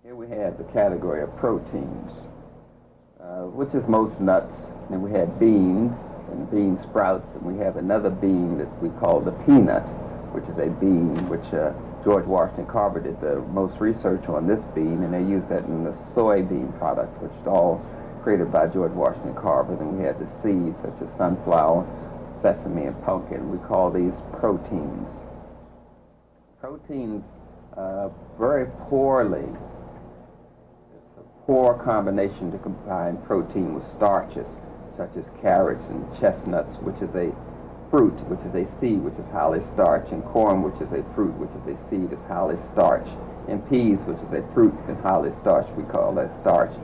Here we have the category of proteins, which is most nuts. And we have beans and bean sprouts, and we have another bean that we call the peanut, which is a bean which George Washington Carver did the most research on this bean, and they use that in the soybean products, which is all created by George Washington Carver. Then we have the seeds, such as sunflower, sesame, and pumpkin. We call these proteins. Proteins very poorly. It's a poor combination to combine protein with starches, such as carrots and chestnuts, which is a fruit, which is a seed, which is highly starch, and corn, which is a fruit, which is a seed, is highly starch, and peas, which is a fruit and highly starch, we call that starch,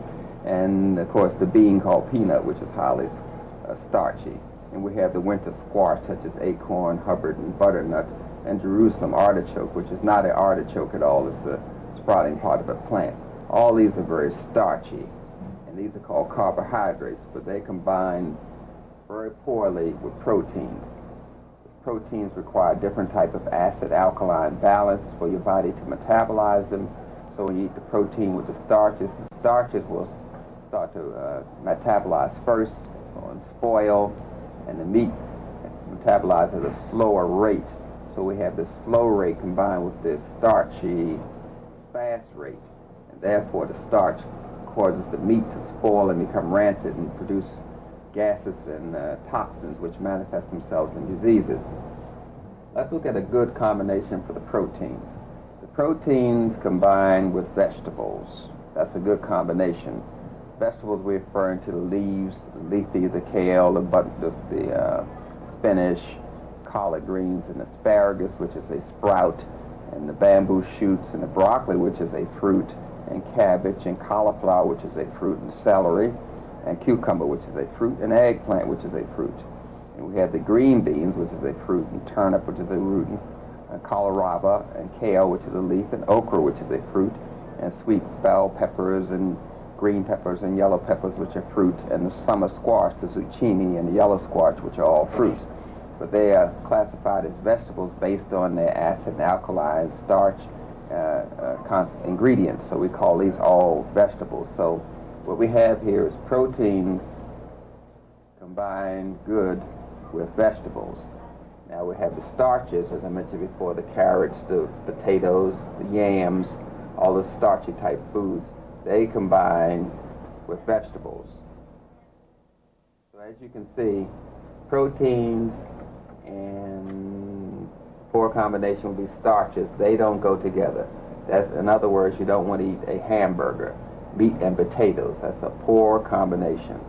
and of course the bean called peanut, which is highly starchy. And we have the winter squash, such as acorn, Hubbard, and butternut, and Jerusalem artichoke, which is not an artichoke at all, it's the sprouting part of a plant. All these are very starchy, and these are called carbohydrates, but they combine very poorly with proteins. Proteins require different type of acid-alkaline balance for your body to metabolize them. So when you eat the protein with the starches will start to metabolize first and spoil, and the meat metabolizes at a slower rate. So we have this slow rate combined with this starchy fast rate, and therefore the starch causes the meat to spoil and become rancid and produce gases and toxins which manifest themselves in diseases. Let's look at a good combination for the proteins. The proteins combine with vegetables. That's a good combination. Vegetables we're referring to the leaves, the leafy, the kale, the spinach, collard greens, and asparagus, which is a sprout, and the bamboo shoots, and the broccoli, which is a fruit, and cabbage, and cauliflower, which is a fruit, and celery, and cucumber, which is a fruit, and eggplant, which is a fruit. And we have the green beans, which is a fruit, and turnip, which is a root, and kohlrabi, and kale, which is a leaf, and okra, which is a fruit, and sweet bell peppers, and green peppers, and yellow peppers, which are fruit, and the summer squash, the zucchini, and the yellow squash, which are all fruit. But they are classified as vegetables based on their acid and alkaline starch ingredients. So we call these all vegetables. So what we have here is proteins combined good with vegetables. Now we have the starches, as I mentioned before, the carrots, the potatoes, the yams, all the starchy type foods. They combine with vegetables. So as you can see, proteins and poor combination would be starches. They don't go together. That's, in other words, you don't want to eat a hamburger, meat and potatoes. That's a poor combination.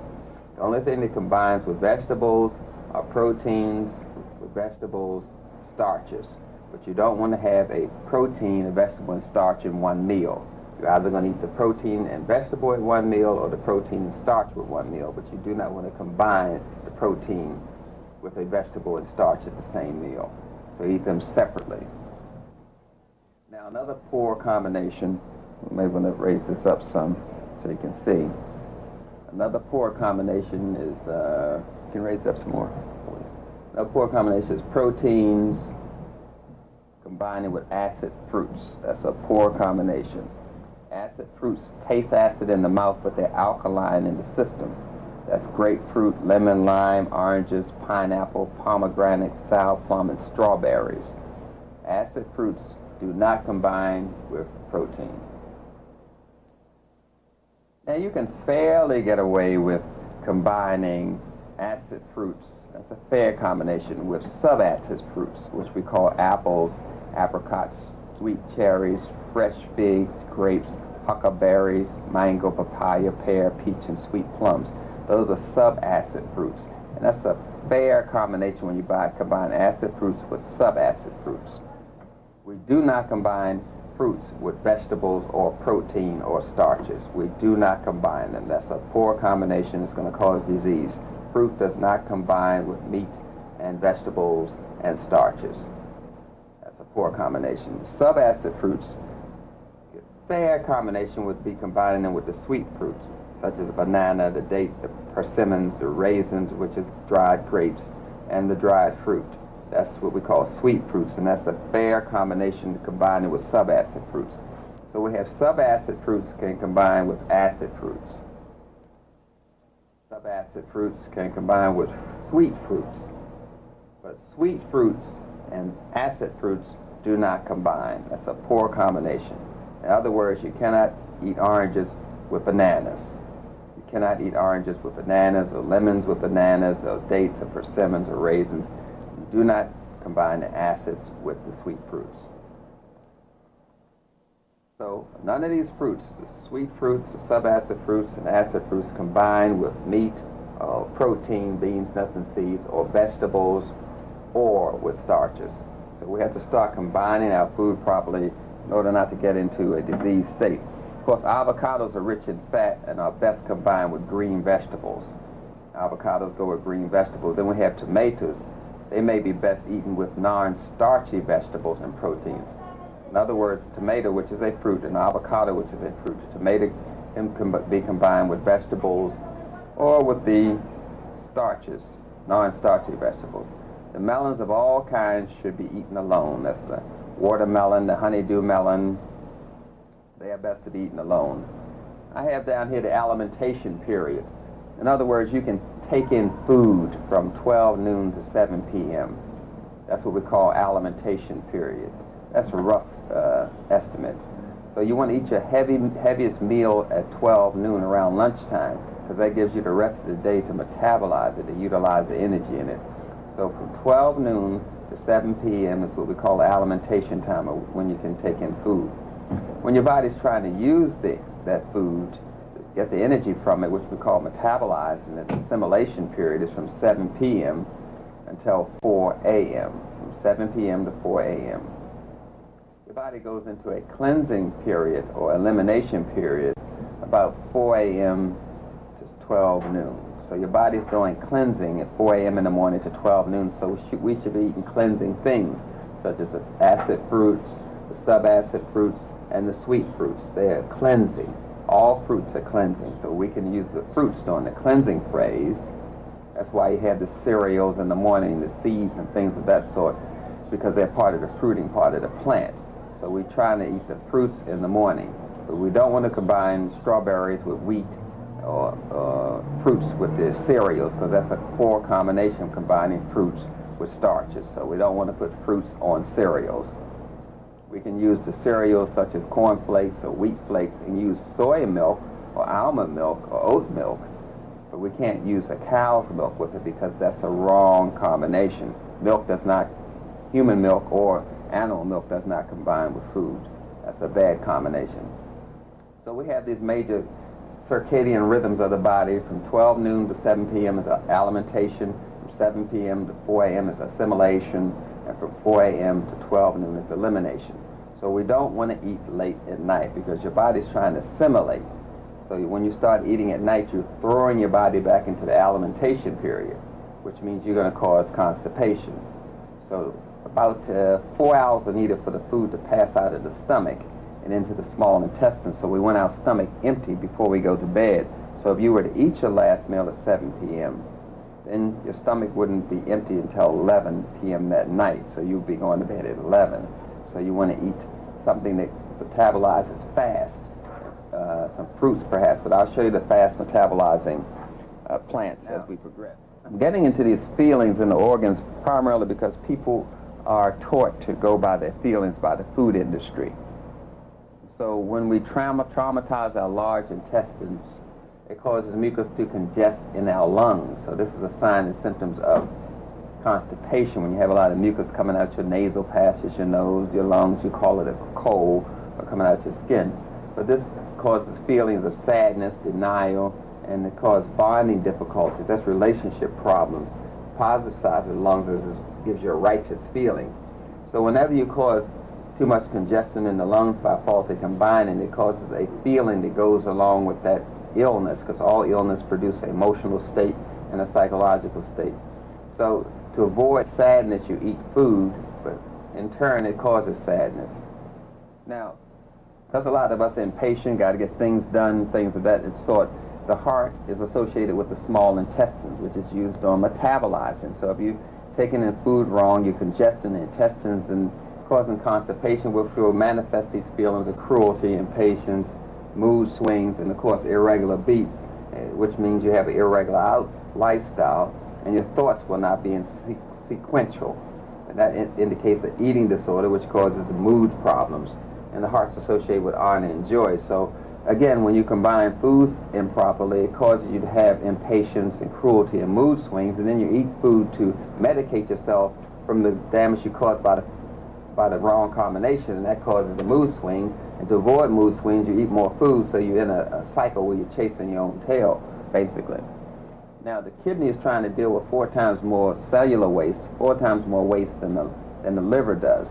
The only thing that combines with vegetables are proteins, with vegetables, starches. But you don't want to have a protein, a vegetable, and starch in one meal. You're either going to eat the protein and vegetable in one meal or the protein and starch with one meal, but you do not want to combine the protein with a vegetable and starch at the same meal. So eat them separately. Now another poor combination, we may want to raise this up some so you can see. Another poor combination is, you can raise it up some more. Another poor combination is proteins combining with acid fruits. That's a poor combination. Acid fruits taste acid in the mouth, but they're alkaline in the system. That's grapefruit, lemon, lime, oranges, pineapple, pomegranate, sour plum, and strawberries. Acid fruits do not combine with protein. Now you can fairly get away with combining acid fruits. That's a fair combination with subacid fruits, which we call apples, apricots, sweet cherries, fresh figs, grapes, huckleberries, mango, papaya, pear, peach, and sweet plums. Those are subacid fruits, and that's a fair combination when you combine acid fruits with subacid fruits. We do not combine fruits with vegetables or protein or starches. We do not combine them. That's a poor combination. It's going to cause disease. Fruit does not combine with meat and vegetables and starches. That's a poor combination. The subacid fruits, a fair combination would be combining them with the sweet fruits, such as the banana, the date, the persimmons, the raisins, which is dried grapes, and the dried fruit. That's what we call sweet fruits, and that's a fair combination to combine it with subacid fruits. So we have subacid fruits can combine with acid fruits. Subacid fruits can combine with sweet fruits. But sweet fruits and acid fruits do not combine. That's a poor combination. In other words, you cannot eat oranges with bananas. You cannot eat oranges with bananas, or lemons with bananas, or dates, or persimmons, or raisins. You do not combine the acids with the sweet fruits. So none of these fruits, the sweet fruits, the subacid fruits, and acid fruits, combine with meat, protein, beans, nuts, and seeds, or vegetables, or with starches. So we have to start combining our food properly in order not to get into a diseased state. Of course, avocados are rich in fat and are best combined with green vegetables. Avocados go with green vegetables. Then we have tomatoes. They may be best eaten with non-starchy vegetables and proteins. In other words, tomato, which is a fruit, and avocado, which is a fruit. Tomato can be combined with vegetables or with the starches, non-starchy vegetables. The melons of all kinds should be eaten alone. That's the watermelon, the honeydew melon. They are best to be eaten alone. I have down here the alimentation period. In other words, you can take in food from 12 noon to 7 p.m. That's what we call alimentation period. That's a rough estimate. So you want to eat your heaviest meal at 12 noon around lunchtime, because that gives you the rest of the day to metabolize it, to utilize the energy in it. So from 12 noon to 7 p.m. is what we call the alimentation time, or when you can take in food. When your body's trying to use that food, get the energy from it, which we call metabolizing it, the assimilation period is from 7 p.m. until 4 a.m., from 7 p.m. to 4 a.m. Your body goes into a cleansing period or elimination period about 4 a.m. to 12 noon. So your body's doing cleansing at 4 a.m. in the morning to 12 noon, so we should be eating cleansing things, such as the acid fruits, the subacid fruits, and the sweet fruits. They are cleansing. All fruits are cleansing, so we can use the fruits during the cleansing phase. That's why you have the cereals in the morning, the seeds and things of that sort, because they're part of the fruiting part of the plant. So we're trying to eat the fruits in the morning, but we don't want to combine strawberries with wheat or fruits with the cereals, because that's a poor combination of combining fruits with starches. So we don't want to put fruits on cereals. We can use the cereals such as corn flakes or wheat flakes and use soy milk or almond milk or oat milk, but we can't use a cow's milk with it because that's a wrong combination. Human milk or animal milk does not combine with food. That's a bad combination. So we have these major circadian rhythms of the body. From 12 noon to 7 p.m. is alimentation, from 7 p.m. to 4 a.m. is assimilation, and from 4 a.m. to 12 noon is elimination. So we don't want to eat late at night because your body's trying to assimilate. So when you start eating at night, you're throwing your body back into the alimentation period, which means you're going to cause constipation. So about 4 hours are needed for the food to pass out of the stomach and into the small intestine. So we want our stomach empty before we go to bed. So if you were to eat your last meal at 7 p.m., then your stomach wouldn't be empty until 11 p.m. that night. So you'd be going to bed at 11. So you want to eat something that metabolizes fast, some fruits perhaps, but I'll show you the fast metabolizing plants as we progress. I'm getting into these feelings in the organs primarily because people are taught to go by their feelings by the food industry. So when we traumatize our large intestines, it causes mucus to congest in our lungs. So this is a sign and symptoms of constipation. When you have a lot of mucus coming out your nasal passages, your nose, your lungs, you call it a cold, or coming out your skin. But this causes feelings of sadness, denial, and it causes bonding difficulties. That's relationship problems. Positive side of the lungs gives you a righteous feeling. So whenever you cause too much congestion in the lungs by faulty combining, it causes a feeling that goes along with that illness, because all illness produces an emotional state and a psychological state. So to avoid sadness, you eat food, but in turn it causes sadness. Now, because a lot of us are impatient, got to get things done, things of that sort, the heart is associated with the small intestines, which is used on metabolizing. So if you're taking in food wrong, you're congesting the intestines, and causing constipation, which will manifest these feelings of cruelty, impatience, mood swings, and of course irregular beats, which means you have an irregular lifestyle, and your thoughts will not be in sequential. And that indicates an eating disorder, which causes the mood problems, and the heart's associated with honor and joy. So again, when you combine foods improperly, it causes you to have impatience and cruelty and mood swings, and then you eat food to medicate yourself from the damage you caused by the wrong combination, and that causes the mood swings. And to avoid mood swings, you eat more food, so you're in a cycle where you're chasing your own tail, basically. Now, the kidney is trying to deal with 4 times more cellular waste, 4 times more waste than the liver does.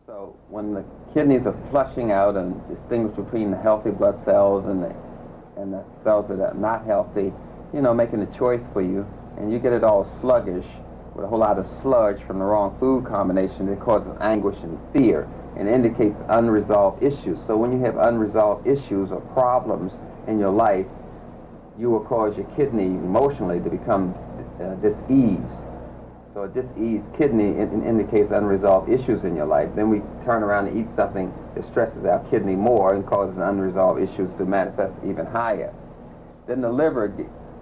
So when the kidneys are flushing out and distinguish between the healthy blood cells and the cells that are not healthy, you know, making a choice for you, and you get it all sluggish with a whole lot of sludge from the wrong food combination, it causes anguish and fear and indicates unresolved issues. So when you have unresolved issues or problems in your life, you will cause your kidney emotionally to become diseased. So a diseased kidney indicates unresolved issues in your life. Then we turn around and eat something that stresses our kidney more and causes unresolved issues to manifest even higher. Then the liver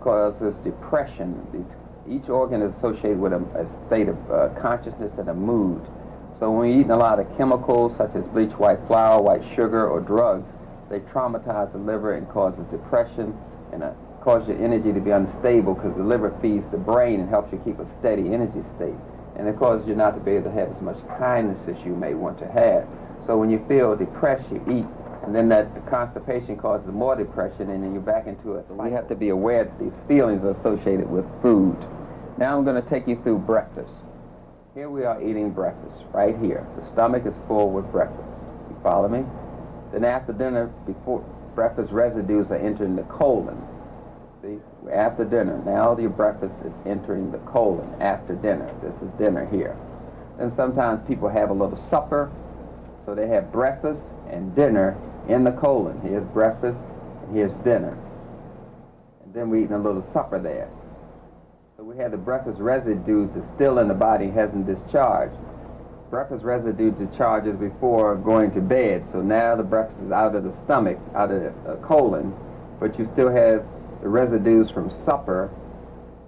causes depression. Each organ is associated with a state of consciousness and a mood. So when we're eating a lot of chemicals such as bleached white flour, white sugar, or drugs, they traumatize the liver and causes depression and cause your energy to be unstable, because the liver feeds the brain and helps you keep a steady energy state. And it causes you not to be able to have as much kindness as you may want to have. So when you feel depressed, you eat, and then the constipation causes more depression, and then you're back into it. So we have to be aware that these feelings are associated with food. Now I'm going to take you through breakfast. Here we are eating breakfast, right here. The stomach is full with breakfast. You follow me? Then after dinner, before breakfast residues are entering the colon. See, after dinner, now your breakfast is entering the colon after dinner. This is dinner here. Then sometimes people have a little supper, so they have breakfast and dinner in the colon. Here's breakfast, and here's dinner. And then we're eating a little supper there. So we have the breakfast residue that's still in the body, hasn't discharged. Breakfast residue discharges before going to bed, so now the breakfast is out of the stomach, out of the colon, but you still have the residues from supper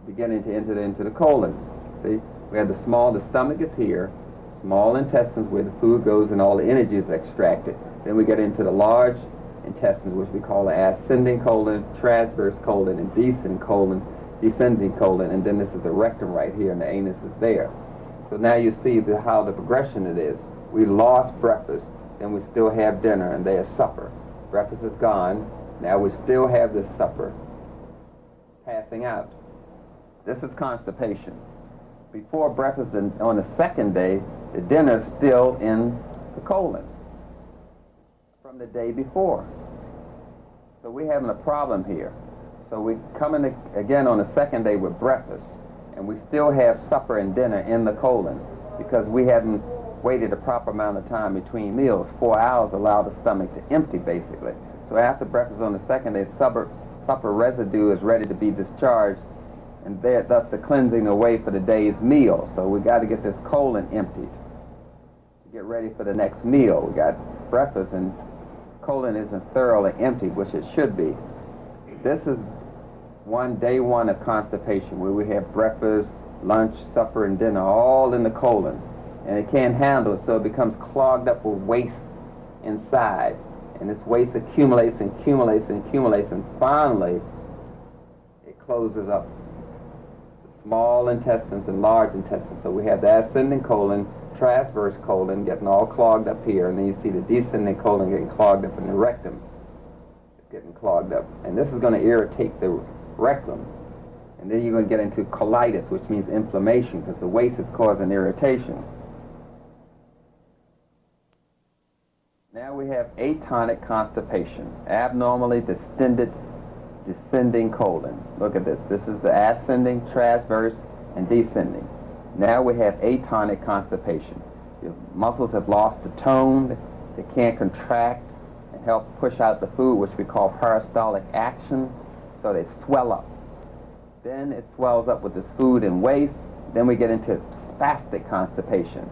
beginning to enter into the colon. See, we have the stomach is here, small intestines where the food goes and all the energy is extracted. Then we get into the large intestines, which we call the ascending colon, transverse colon, and descending colon, and then this is the rectum right here, and the anus is there. So now you see how the progression it is. We lost breakfast, then we still have dinner, and there's supper. Breakfast is gone, now we still have this supper passing out. This is constipation. Before breakfast on the second day, the dinner is still in the colon from the day before. So we're having a problem here. So we come in again on the second day with breakfast, and we still have supper and dinner in the colon because we haven't waited a proper amount of time between meals. 4 hours allow the stomach to empty, basically. So after breakfast on the second day, supper residue is ready to be discharged, and thus the cleansing away for the day's meal. So we got to get this colon emptied to get ready for the next meal. We got breakfast, and colon isn't thoroughly emptied, which it should be. This is day one of constipation, where we have breakfast, lunch, supper, and dinner all in the colon, and it can't handle it, so it becomes clogged up with waste inside, and this waste accumulates and accumulates and accumulates, and finally it closes up the small intestines and large intestines. So we have the ascending colon, transverse colon getting all clogged up here, and then you see the descending colon getting clogged up in the rectum. Getting clogged up, and this is going to irritate the rectum, and then you're going to get into colitis, which means inflammation, because the waste is causing irritation. Now we have atonic constipation, abnormally distended descending colon. Look at this. This is the ascending, transverse, and descending. Now we have atonic constipation. Your muscles have lost the tone, they can't contract and help push out the food, which we call peristaltic action, so they swell up. Then it swells up with this food and waste. Then we get into spastic constipation.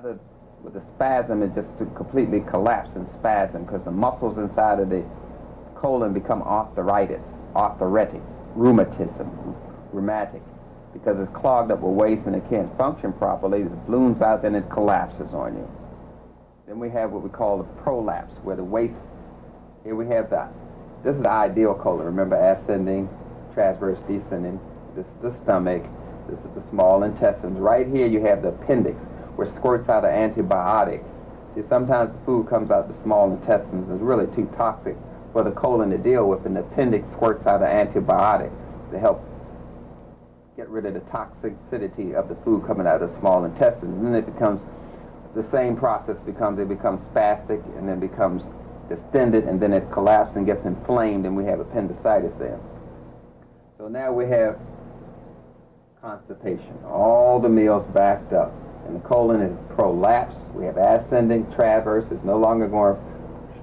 Rather, with the spasm, it just to completely collapse in spasm because the muscles inside of the colon become arthritic, rheumatic, because it's clogged up with waste and it can't function properly. It balloons out, then it collapses on you. Then we have what we call the prolapse, where the waste, here we have this is the ideal colon. Remember, ascending, transverse, descending. This is the stomach. This is the small intestines. Right here you have the appendix, where squirts out an antibiotic. See, sometimes the food comes out the small intestines is really too toxic for the colon to deal with, and the appendix squirts out an antibiotic to help get rid of the toxicity of the food coming out of the small intestines. And then it becomes, the same process becomes, it becomes spastic and then becomes distended, and then it collapses and gets inflamed, and we have appendicitis there. So now we have constipation. All the meals backed up, and the colon is prolapsed. We have ascending, transverse. It's no longer going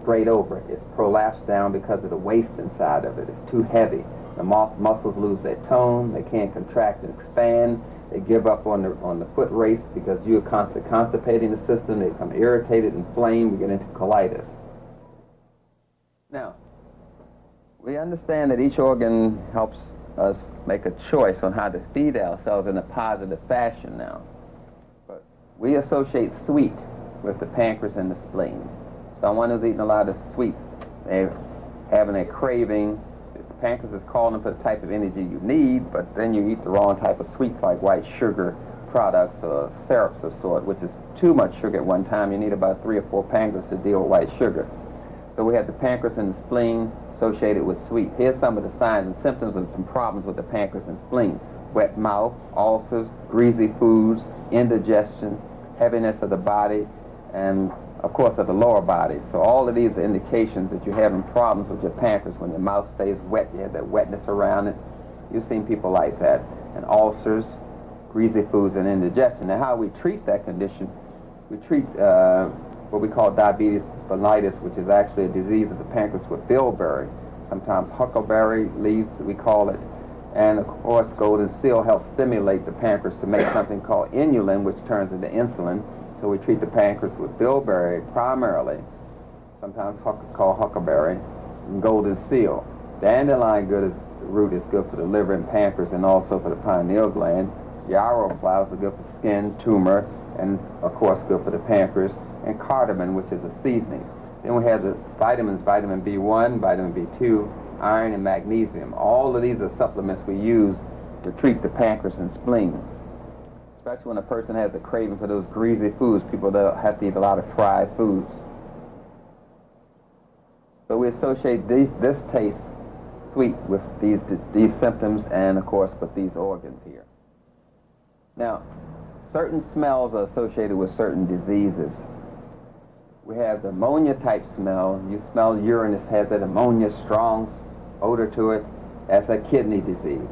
straight over. It's prolapsed down because of the waste inside of it. It's too heavy. The muscles lose their tone. They can't contract and expand. They give up on the foot race because you're constantly constipating the system. They become irritated, inflamed. We get into colitis. Now, we understand that each organ helps us make a choice on how to feed ourselves in a positive fashion now. But we associate sweet with the pancreas and the spleen. Someone who's eating a lot of sweets, they're having a craving. The pancreas is calling for the type of energy you need, but then you eat the wrong type of sweets like white sugar products or syrups of sort, which is too much sugar at one time. You need about 3 or 4 pancreas to deal with white sugar. So we have the pancreas and the spleen associated with sweet. Here's some of the signs and symptoms of some problems with the pancreas and spleen. Wet mouth, ulcers, greasy foods, indigestion, heaviness of the body, and of course of the lower body. So all of these are indications that you're having problems with your pancreas. When your mouth stays wet, you have that wetness around it. You've seen people like that. And ulcers, greasy foods, and indigestion. Now how we treat that condition, we treat what we call diabetes mellitus, which is actually a disease of the pancreas with bilberry, sometimes huckleberry leaves, we call it. And of course, golden seal helps stimulate the pancreas to make something called inulin, which turns into insulin. So we treat the pancreas with bilberry primarily, sometimes called huckleberry, and golden seal. Dandelion root is good for the liver and pancreas, and also for the pineal gland. Yarrow flowers are good for skin, tumor, and of course good for the pancreas. And cardamom, which is a seasoning. Then we have the vitamins, vitamin B1, vitamin B2, iron, and magnesium. All of these are supplements we use to treat the pancreas and spleen. Especially when a person has a craving for those greasy foods, people that have to eat a lot of fried foods. So we associate this taste, sweet, with these symptoms and, of course, with these organs here. Now, certain smells are associated with certain diseases. We have the ammonia-type smell. You smell urine, it has that ammonia, strong odor to it. That's a kidney disease.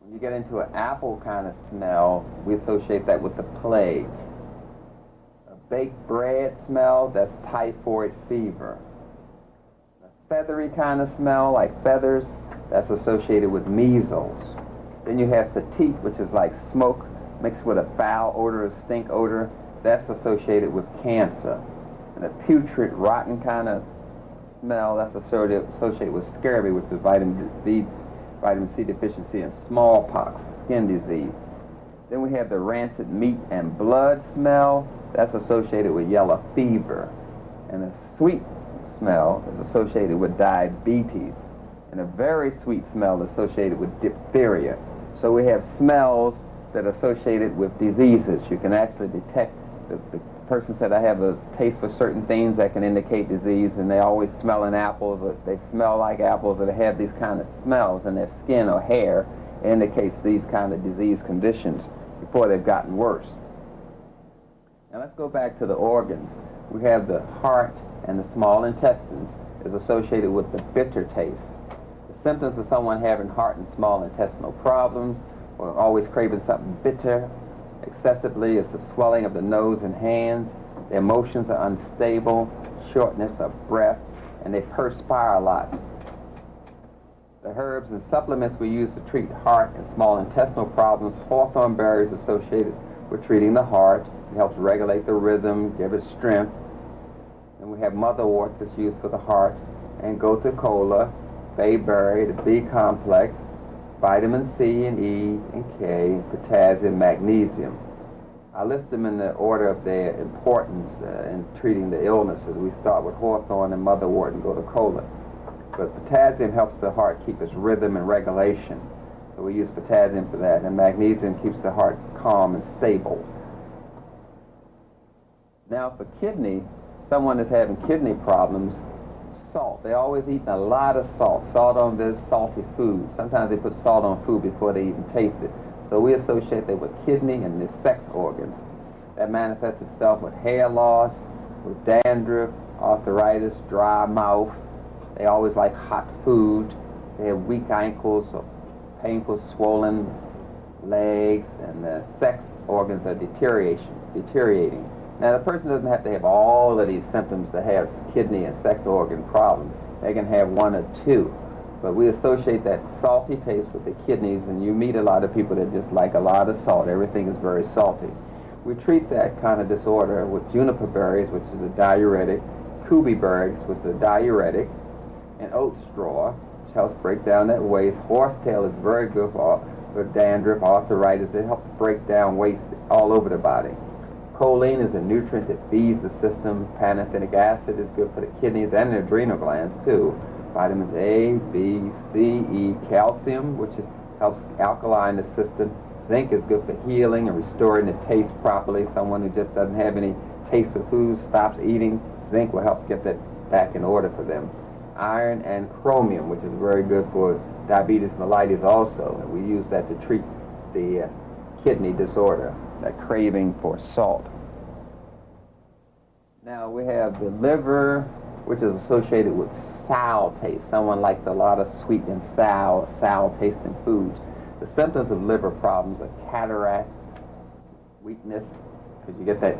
When you get into an apple kind of smell, we associate that with the plague. A baked bread smell, that's typhoid fever. A feathery kind of smell, like feathers, that's associated with measles. Then you have fatigue, which is like smoke mixed with a foul odor, a stink odor. That's associated with cancer. And a putrid, rotten kind of smell, that's associated with scurvy, which is vitamin C deficiency, and smallpox, skin disease. Then we have the rancid meat and blood smell. That's associated with yellow fever. And a sweet smell is associated with diabetes. And a very sweet smell is associated with diphtheria. So we have smells that are associated with diseases. You can actually detect. The person said, I have a taste for certain things that can indicate disease, and they always smell in apples, or they smell like apples, or they have these kind of smells in their skin or hair. It indicates these kind of disease conditions before they've gotten worse. Now let's go back to the organs. We have the heart and the small intestines is associated with the bitter taste. The symptoms of someone having heart and small intestinal problems, or always craving something bitter, excessively, is the swelling of the nose and hands. Their emotions are unstable, shortness of breath, and they perspire a lot. The herbs and supplements we use to treat heart and small intestinal problems, hawthorn berries associated with treating the heart, It helps regulate the rhythm, give it strength. And we have motherwort that's used for the heart, and gotu kola, bayberry, the B complex, vitamin C and E and K, potassium, magnesium. I list them in the order of their importance in treating the illnesses. We start with hawthorn and motherwort and gotu kola. But potassium helps the heart keep its rhythm and regulation. So we use potassium for that. And magnesium keeps the heart calm and stable. Now for kidney, someone that's having kidney problems, salt. They're always eating a lot of salt. Salt on this salty food. Sometimes they put salt on food before they even taste it. So we associate that with kidney and the sex organs. That manifests itself with hair loss, with dandruff, arthritis, dry mouth. They always like hot food. They have weak ankles or painful swollen legs, and the sex organs are deteriorating. Now the person doesn't have to have all of these symptoms to have kidney and sex organ problems. They can have one or two. But we associate that salty taste with the kidneys, and you meet a lot of people that just like a lot of salt. Everything is very salty. We treat that kind of disorder with juniper berries, which is a diuretic, kubi berries, which is a diuretic, and oat straw, which helps break down that waste. Horsetail is very good for dandruff, arthritis. It helps break down waste all over the body. Choline is a nutrient that feeds the system. Pantothenic acid is good for the kidneys and the adrenal glands too. Vitamins A, B, C, E, calcium, which helps alkaline the system. Zinc is good for healing and restoring the taste properly. Someone who just doesn't have any taste of food, stops eating, zinc will help get that back in order for them. Iron and chromium, which is very good for diabetes mellitus also. And we use that to treat the kidney disorder, that craving for salt. Now we have the liver, which is associated with sour taste. Someone likes a lot of sweet and sour tasting foods. The symptoms of liver problems are cataract, weakness, because you get that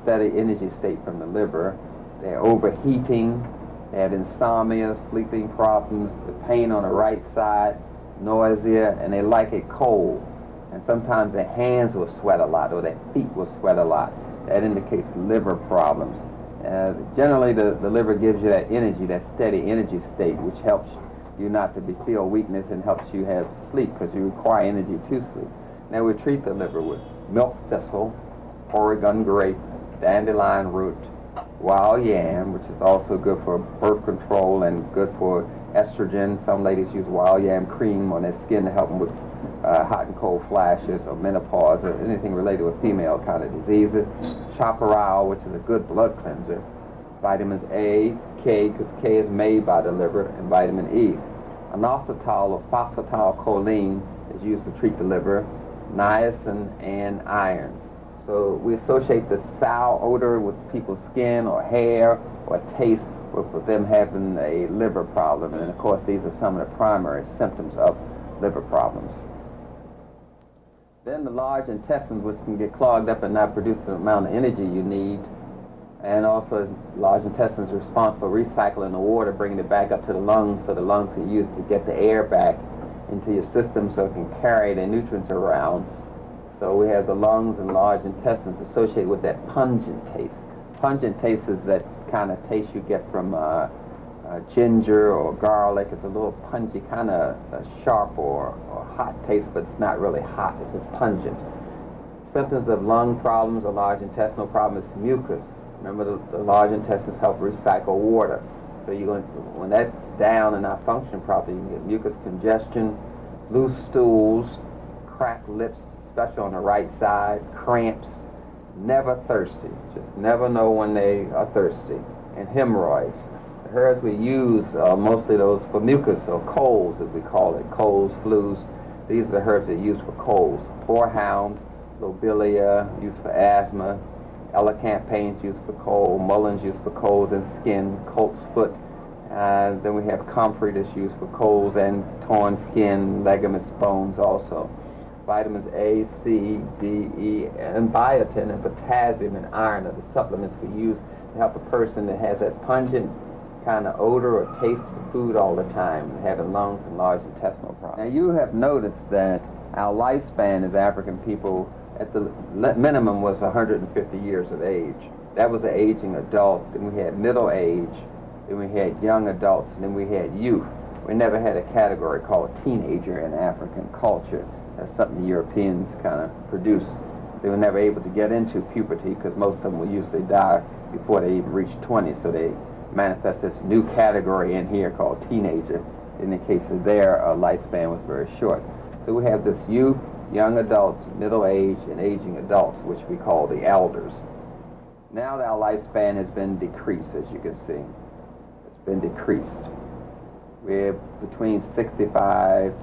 steady energy state from the liver. They're overheating, they have insomnia, sleeping problems, the pain on the right side, nausea, and they like it cold. And sometimes their hands will sweat a lot, or their feet will sweat a lot. That indicates liver problems. Generally, the liver gives you that energy, that steady energy state, which helps you not to feel weakness and helps you have sleep, because you require energy to sleep. Now we treat the liver with milk thistle, Oregon grape, dandelion root, wild yam, which is also good for birth control and good for estrogen. Some ladies use wild yam cream on their skin to help them with hot and cold flashes or menopause or anything related with female kind of diseases. Chaparral, which is a good blood cleanser. Vitamins A, K, because K is made by the liver, and vitamin E. Inositol or phosphatidylcholine is used to treat the liver, niacin, and iron. So we associate the sour odor with people's skin or hair or taste with them having a liver problem. And of course, these are some of the primary symptoms of liver problems. Then the large intestines, which can get clogged up and not produce the amount of energy you need. And also, large intestines are responsible for recycling the water, bringing it back up to the lungs, so the lungs can use it to get the air back into your system so it can carry the nutrients around. So we have the lungs and large intestines associated with that pungent taste. Pungent taste is that kind of taste you get from ginger or garlic. It's a little pungy, kind of sharp or hot taste, but it's not really hot. It's just pungent. Symptoms of lung problems or large intestinal problems is mucus. Remember, the large intestines help recycle water. So when that's down and not functioning properly, you can get mucus congestion, loose stools, cracked lips, especially on the right side, cramps, never thirsty. Just never know when they are thirsty, and hemorrhoids. The herbs we use are mostly those for mucus, or colds as we call it, colds, flus. These are the herbs that are used for colds. Horehound, lobelia, used for asthma. Elecampane used for cold, mulleins used for colds and skin, colt's foot. Then we have comfrey that's used for colds and torn skin, ligaments, bones also. Vitamins A, C, D, E, and biotin and potassium and iron are the supplements we use to help a person that has that pungent kind of odor or taste for food all the time, and having lungs and large intestinal problems. Now you have noticed that our lifespan as African people at the minimum was 150 years of age. That was the aging adult. Then we had middle age, then we had young adults, and then we had youth. We never had a category called teenager in African culture. That's something the Europeans kind of produced. They were never able to get into puberty because most of them will usually die before they even reach 20, so they manifest this new category in here called teenager. In the case of their lifespan was very short. So we have this youth, young adults, middle age, and aging adults, which we call the elders. Now our lifespan has been decreased, as you can see. It's been decreased. We're between 65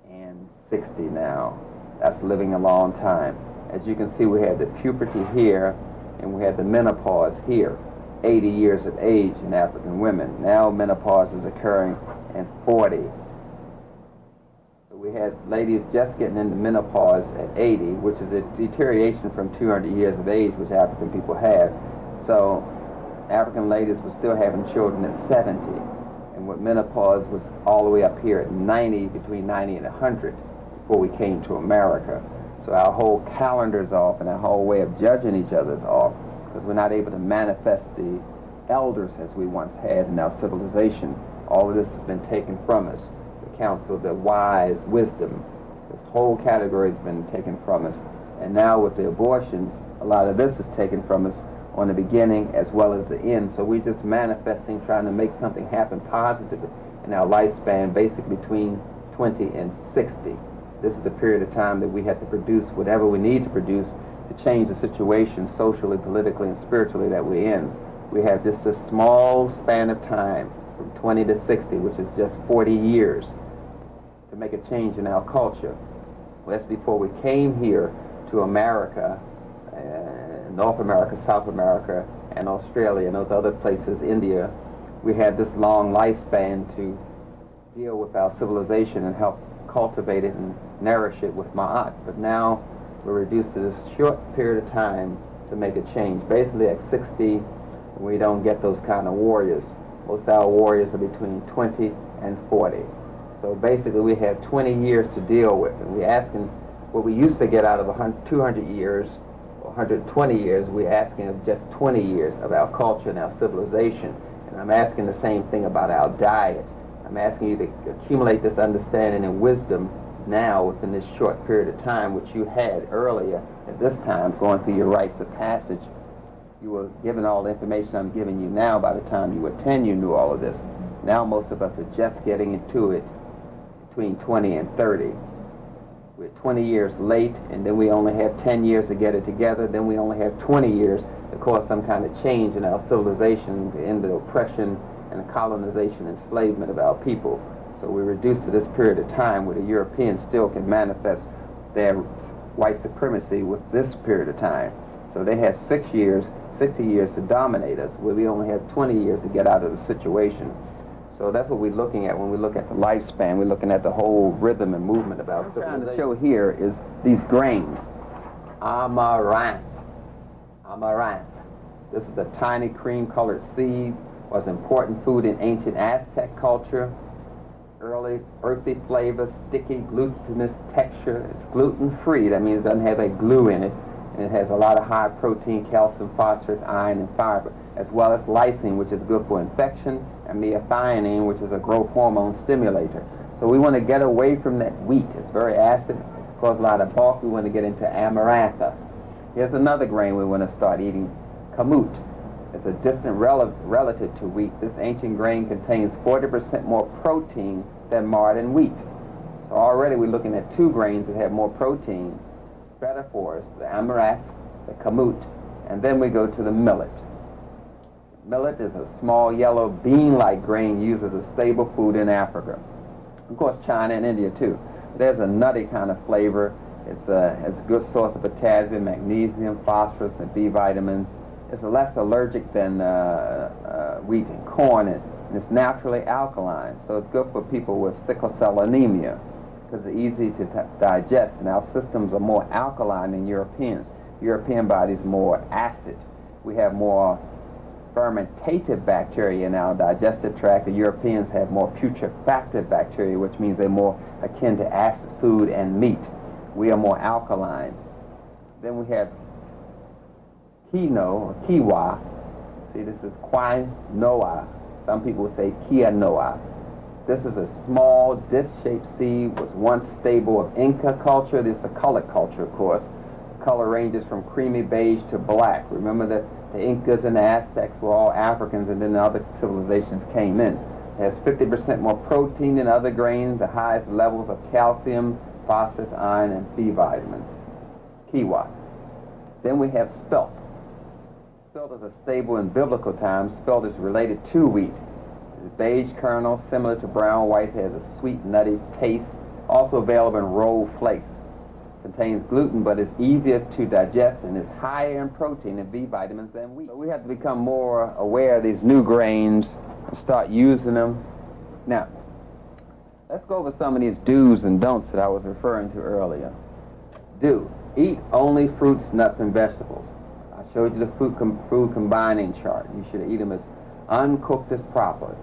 and 60 now. That's living a long time. As you can see, we had the puberty here, and we had the menopause here. 80 years of age in African women. Now menopause is occurring in 40. So we had ladies just getting into menopause at 80, which is a deterioration from 200 years of age, which African people have. So African ladies were still having children at 70. And with menopause was all the way up here at 90, between 90 and 100 before we came to America. So our whole calendar's off and our whole way of judging each other's off, because we're not able to manifest the elders as we once had in our civilization. All of this has been taken from us. The counsel, the wise, wisdom, this whole category has been taken from us. And now with the abortions, a lot of this is taken from us on the beginning as well as the end. So we're just manifesting, trying to make something happen positive in our lifespan, basically between 20 and 60. This is the period of time that we have to produce whatever we need to produce to change the situation socially, politically, and spiritually that we're in. We have just a small span of time from 20 to 60, which is just 40 years, to make a change in our culture. Well, that's before we came here to America, North America, South America, and Australia, and those other places, India. We had this long lifespan to deal with our civilization and help cultivate it and nourish it with ma'at. But now we're reduced to this short period of time to make a change. Basically at 60, we don't get those kind of warriors. Most of our warriors are between 20 and 40. So basically we have 20 years to deal with, and we're asking what we used to get out of 200 years, or 120 years, we're asking of just 20 years of our culture and our civilization. And I'm asking the same thing about our diet. I'm asking you to accumulate this understanding and wisdom now within this short period of time, which you had earlier at this time going through your rites of passage. You were given all the information I'm giving you now. By the time you were 10, you knew all of this. Now most of us are just getting into it between 20 and 30. We're 20 years late, and then we only have 10 years to get it together. Then we only have 20 years to cause some kind of change in our civilization, to end the oppression and the colonization and enslavement of our people. So we're reduced to this period of time where the Europeans still can manifest their white supremacy with this period of time. So they have 60 years to dominate us, where we only have 20 years to get out of the situation. So that's what we're looking at when we look at the lifespan. We're looking at the whole rhythm and movement of our civilization. What I'm trying to show here is these grains. Amaranth. Amaranth. This is a tiny cream-colored seed. Was important food in ancient Aztec culture. Early earthy flavor, sticky, glutinous texture. It's gluten-free. That means it doesn't have a glue in it. And it has a lot of high protein, calcium, phosphorus, iron, and fiber, as well as lysine, which is good for infection, and methionine, which is a growth hormone stimulator. So we want to get away from that wheat. It's very acid, causes a lot of bulk. We want to get into amarantha. Here's another grain we want to start eating, kamut. It's a distant relative to wheat. This ancient grain contains 40% more protein than modern wheat. So already we're looking at two grains that have more protein, better for us, the amaranth, the kamut, and then we go to the millet. Millet is a small yellow bean-like grain used as a staple food in Africa. Of course, China and India too. There's a nutty kind of flavor. It's a good source of potassium, magnesium, phosphorus, and B vitamins. It's less allergic than wheat and corn, and it's naturally alkaline. So it's good for people with sickle cell anemia, because it's easy to digest, and our systems are more alkaline than Europeans. European bodies are more acid. We have more fermentative bacteria in our digestive tract. The Europeans have more putrefactive bacteria, which means they're more akin to acid food and meat. We are more alkaline. Then we have quinoa or quinoa. See, this is quinoa. Some people would say quinoa. This is a small disc-shaped seed, was once stable of Inca culture. This is the colored culture, of course. The color ranges from creamy beige to black. Remember that the Incas and the Aztecs were all Africans, and then the other civilizations came in. It has 50% more protein than other grains, the highest levels of calcium, phosphorus, iron, and B vitamins. Quinoa. Then we have spelt. Spelt is a stable in biblical times. Spelt is related to wheat. It's beige kernel, similar to brown white, has a sweet, nutty taste. Also available in rolled flakes. Contains gluten, but is easier to digest and is higher in protein and B vitamins than wheat. So we have to become more aware of these new grains and start using them. Now, let's go over some of these do's and don'ts that I was referring to earlier. Do. Eat only fruits, nuts, and vegetables. I showed you the food combining chart. You should eat them as uncooked as possible,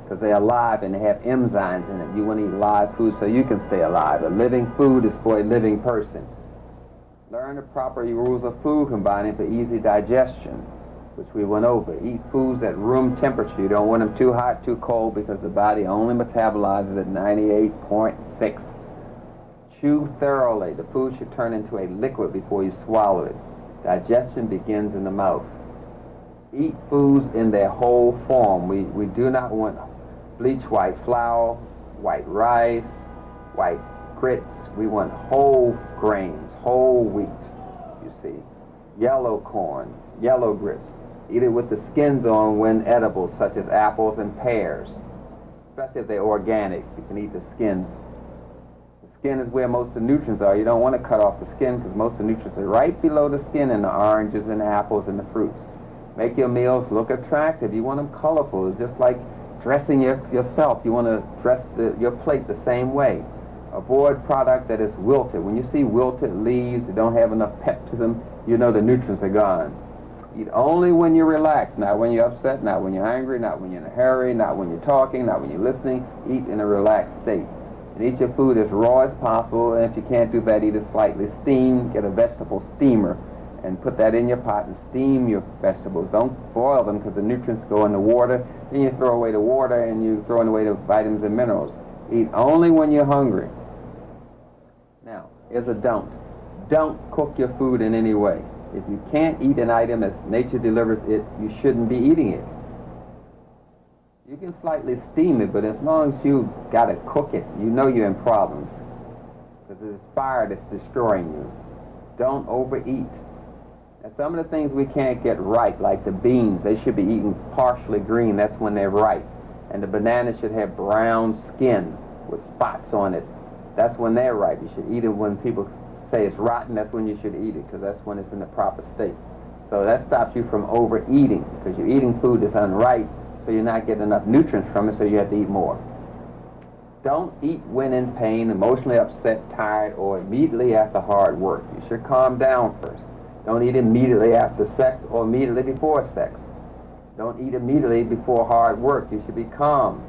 because they're alive and they have enzymes in it. You want to eat live food so you can stay alive. A living food is for a living person. Learn the proper rules of food combining for easy digestion, which we went over. Eat foods at room temperature. You don't want them too hot, too cold, because the body only metabolizes at 98.6. Chew thoroughly. The food should turn into a liquid before you swallow it. Digestion begins in the mouth. Eat foods in their whole form. We do not want bleached white flour, white rice, white grits. We want whole grains, whole wheat, you see. Yellow corn, yellow grits. Eat it with the skins on when edible, such as apples and pears. Especially if they're organic, you can eat the skins. Skin is where most of the nutrients are. You don't want to cut off the skin, because most of the nutrients are right below the skin in the oranges and the apples and the fruits. Make your meals look attractive. You want them colorful. It's just like dressing yourself. You want to dress your plate the same way. Avoid product that is wilted. When you see wilted leaves that don't have enough pep to them, you know the nutrients are gone. Eat only when you're relaxed, not when you're upset, not when you're angry, not when you're in a hurry, not when you're talking, not when you're listening. Eat in a relaxed state. And eat your food as raw as possible, and if you can't do that, eat it slightly steamed. Get a vegetable steamer and put that in your pot and steam your vegetables. Don't boil them, because the nutrients go in the water. Then you throw away the water and you throw away the vitamins and minerals. Eat only when you're hungry. Now, here's a don't. Don't cook your food in any way. If you can't eat an item as nature delivers it, you shouldn't be eating it. You can slightly steam it, but as long as you got to cook it, you know you're in problems, because it's fire that's destroying you. Don't overeat. And some of the things we can't get right, like the beans, they should be eaten partially green. That's when they're ripe. And the banana should have brown skin with spots on it. That's when they're ripe. You should eat it when people say it's rotten. That's when you should eat it, because that's when it's in the proper state. So that stops you from overeating, because you're eating food that's unripe, so you're not getting enough nutrients from it, so you have to eat more. Don't eat when in pain, emotionally upset, tired, or immediately after hard work. You should calm down first. Don't eat immediately after sex or immediately before sex. Don't eat immediately before hard work. You should be calm.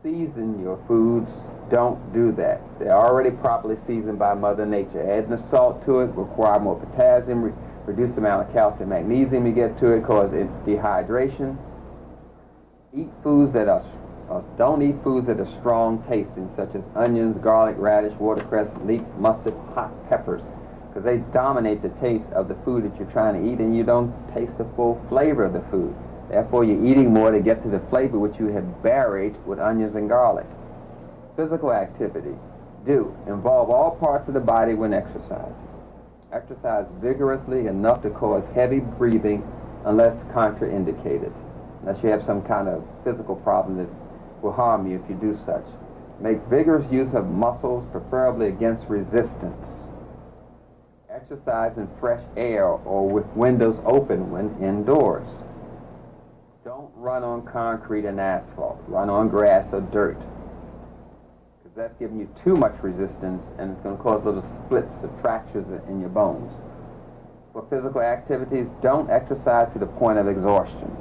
Season your foods. Don't do that. They're already properly seasoned by Mother Nature. Adding the salt to it require more potassium, reduce the amount of calcium and magnesium you get to it, cause dehydration. Eat foods that don't eat foods that are strong tasting, such as onions, garlic, radish, watercress, leek, mustard, hot peppers, because they dominate the taste of the food that you're trying to eat, and you don't taste the full flavor of the food. Therefore, you're eating more to get to the flavor which you have buried with onions and garlic. Physical activity. Do. Involve all parts of the body when exercising. Exercise vigorously enough to cause heavy breathing unless contraindicated. Unless you have some kind of physical problem that will harm you if you do such. Make vigorous use of muscles, preferably against resistance. Exercise in fresh air or with windows open when indoors. Don't run on concrete and asphalt. Run on grass or dirt, because that's giving you too much resistance, and it's going to cause little splits or fractures in your bones. For physical activities, don't exercise to the point of exhaustion.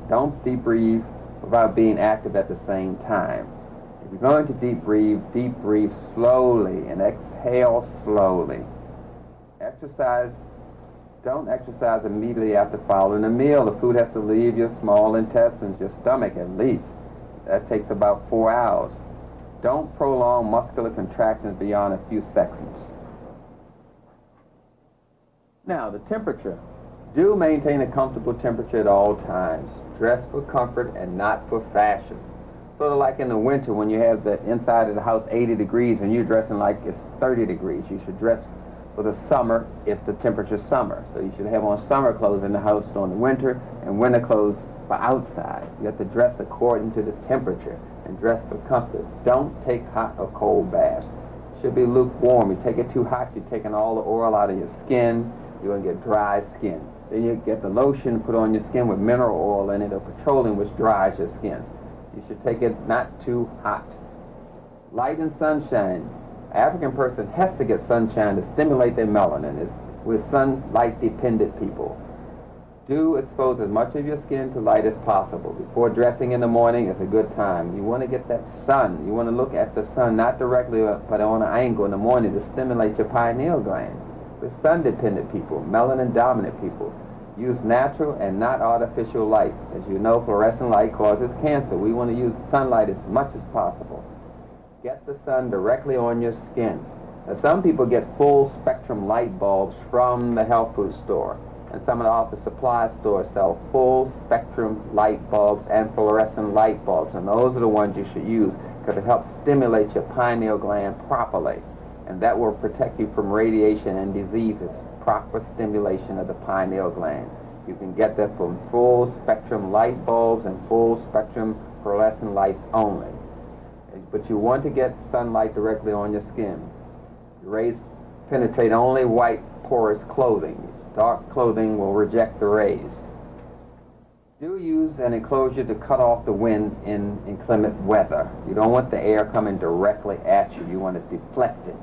Don't deep breathe without being active at the same time. If you're going to deep breathe slowly and exhale slowly. Exercise. Don't exercise immediately after following a meal. The food has to leave your small intestines, your stomach at least. That takes about 4 hours. Don't prolong muscular contractions beyond a few seconds. Now, the temperature. Do maintain a comfortable temperature at all times. Dress for comfort and not for fashion. Sort of like in the winter when you have the inside of the house 80 degrees and you're dressing like it's 30 degrees. You should dress for the summer if the temperature's summer. So you should have on summer clothes in the house during the winter and winter clothes for outside. You have to dress according to the temperature and dress for comfort. Don't take hot or cold baths. It should be lukewarm. You take it too hot, you're taking all the oil out of your skin. You're going to get dry skin. Then you get the lotion put on your skin with mineral oil in it or petroleum, which dries your skin. You should take it not too hot. Light and sunshine. African person has to get sunshine to stimulate their melanin. We're sunlight-dependent people. Do expose as much of your skin to light as possible. Before dressing in the morning is a good time. You want to get that sun. You want to look at the sun, not directly but on an angle in the morning to stimulate your pineal gland. We're sun-dependent people, melanin-dominant people. Use natural and not artificial light. As you know, fluorescent light causes cancer. We want to use sunlight as much as possible. Get the sun directly on your skin. Now, some people get full-spectrum light bulbs from the health food store, and some of the office supply stores sell full-spectrum light bulbs and fluorescent light bulbs, and those are the ones you should use because it helps stimulate your pineal gland properly, and that will protect you from radiation and diseases. Proper stimulation of the pineal gland. You can get that from full-spectrum light bulbs and full-spectrum fluorescent lights only. But you want to get sunlight directly on your skin. The rays penetrate only white, porous clothing. Dark clothing will reject the rays. Do use an enclosure to cut off the wind in inclement weather. You don't want the air coming directly at you. You want to deflect it.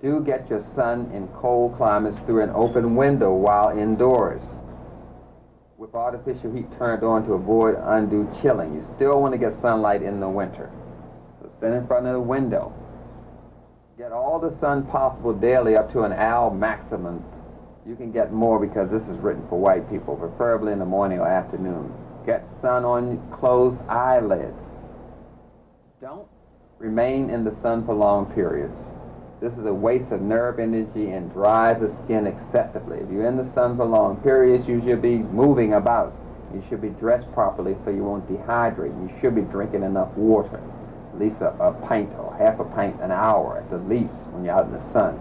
Do get your sun in cold climates through an open window while indoors, with artificial heat turned on to avoid undue chilling. You still want to get sunlight in the winter. So stand in front of the window. Get all the sun possible daily up to an hour maximum. You can get more because this is written for white people, preferably in the morning or afternoon. Get sun on closed eyelids. Don't remain in the sun for long periods. This is a waste of nerve energy and dries the skin excessively. If you're in the sun for long periods, you should be moving about. You should be dressed properly so you won't dehydrate. You should be drinking enough water, at least a pint or half a pint an hour at the least when you're out in the sun.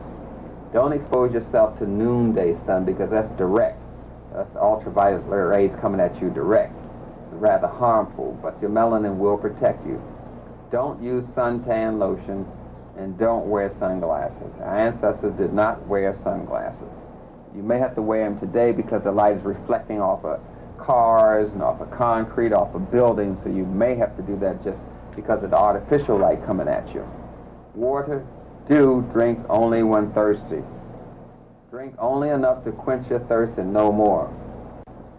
Don't expose yourself to noonday sun because that's direct. That's ultraviolet rays coming at you direct. It's rather harmful, but your melanin will protect you. Don't use suntan lotion. And don't wear sunglasses. Our ancestors did not wear sunglasses. You may have to wear them today because the light is reflecting off of cars and off of concrete, off of buildings, so you may have to do that just because of the artificial light coming at you. Water, do drink only when thirsty. Drink only enough to quench your thirst and no more.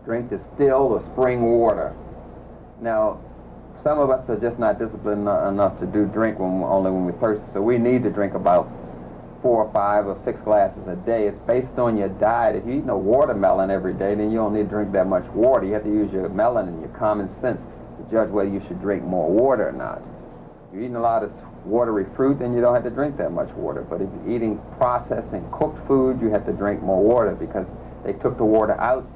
Drink distilled or spring water. Now, some of us are just not disciplined enough to drink only when we're thirsty, so we need to drink about 4 or 5 or 6 glasses a day. It's based on your diet. If you eat a watermelon every day, then you don't need to drink that much water. You have to use your melanin, your common sense, to judge whether you should drink more water or not. If you're eating a lot of watery fruit, then you don't have to drink that much water. But if you're eating processed and cooked food, you have to drink more water because they took the water out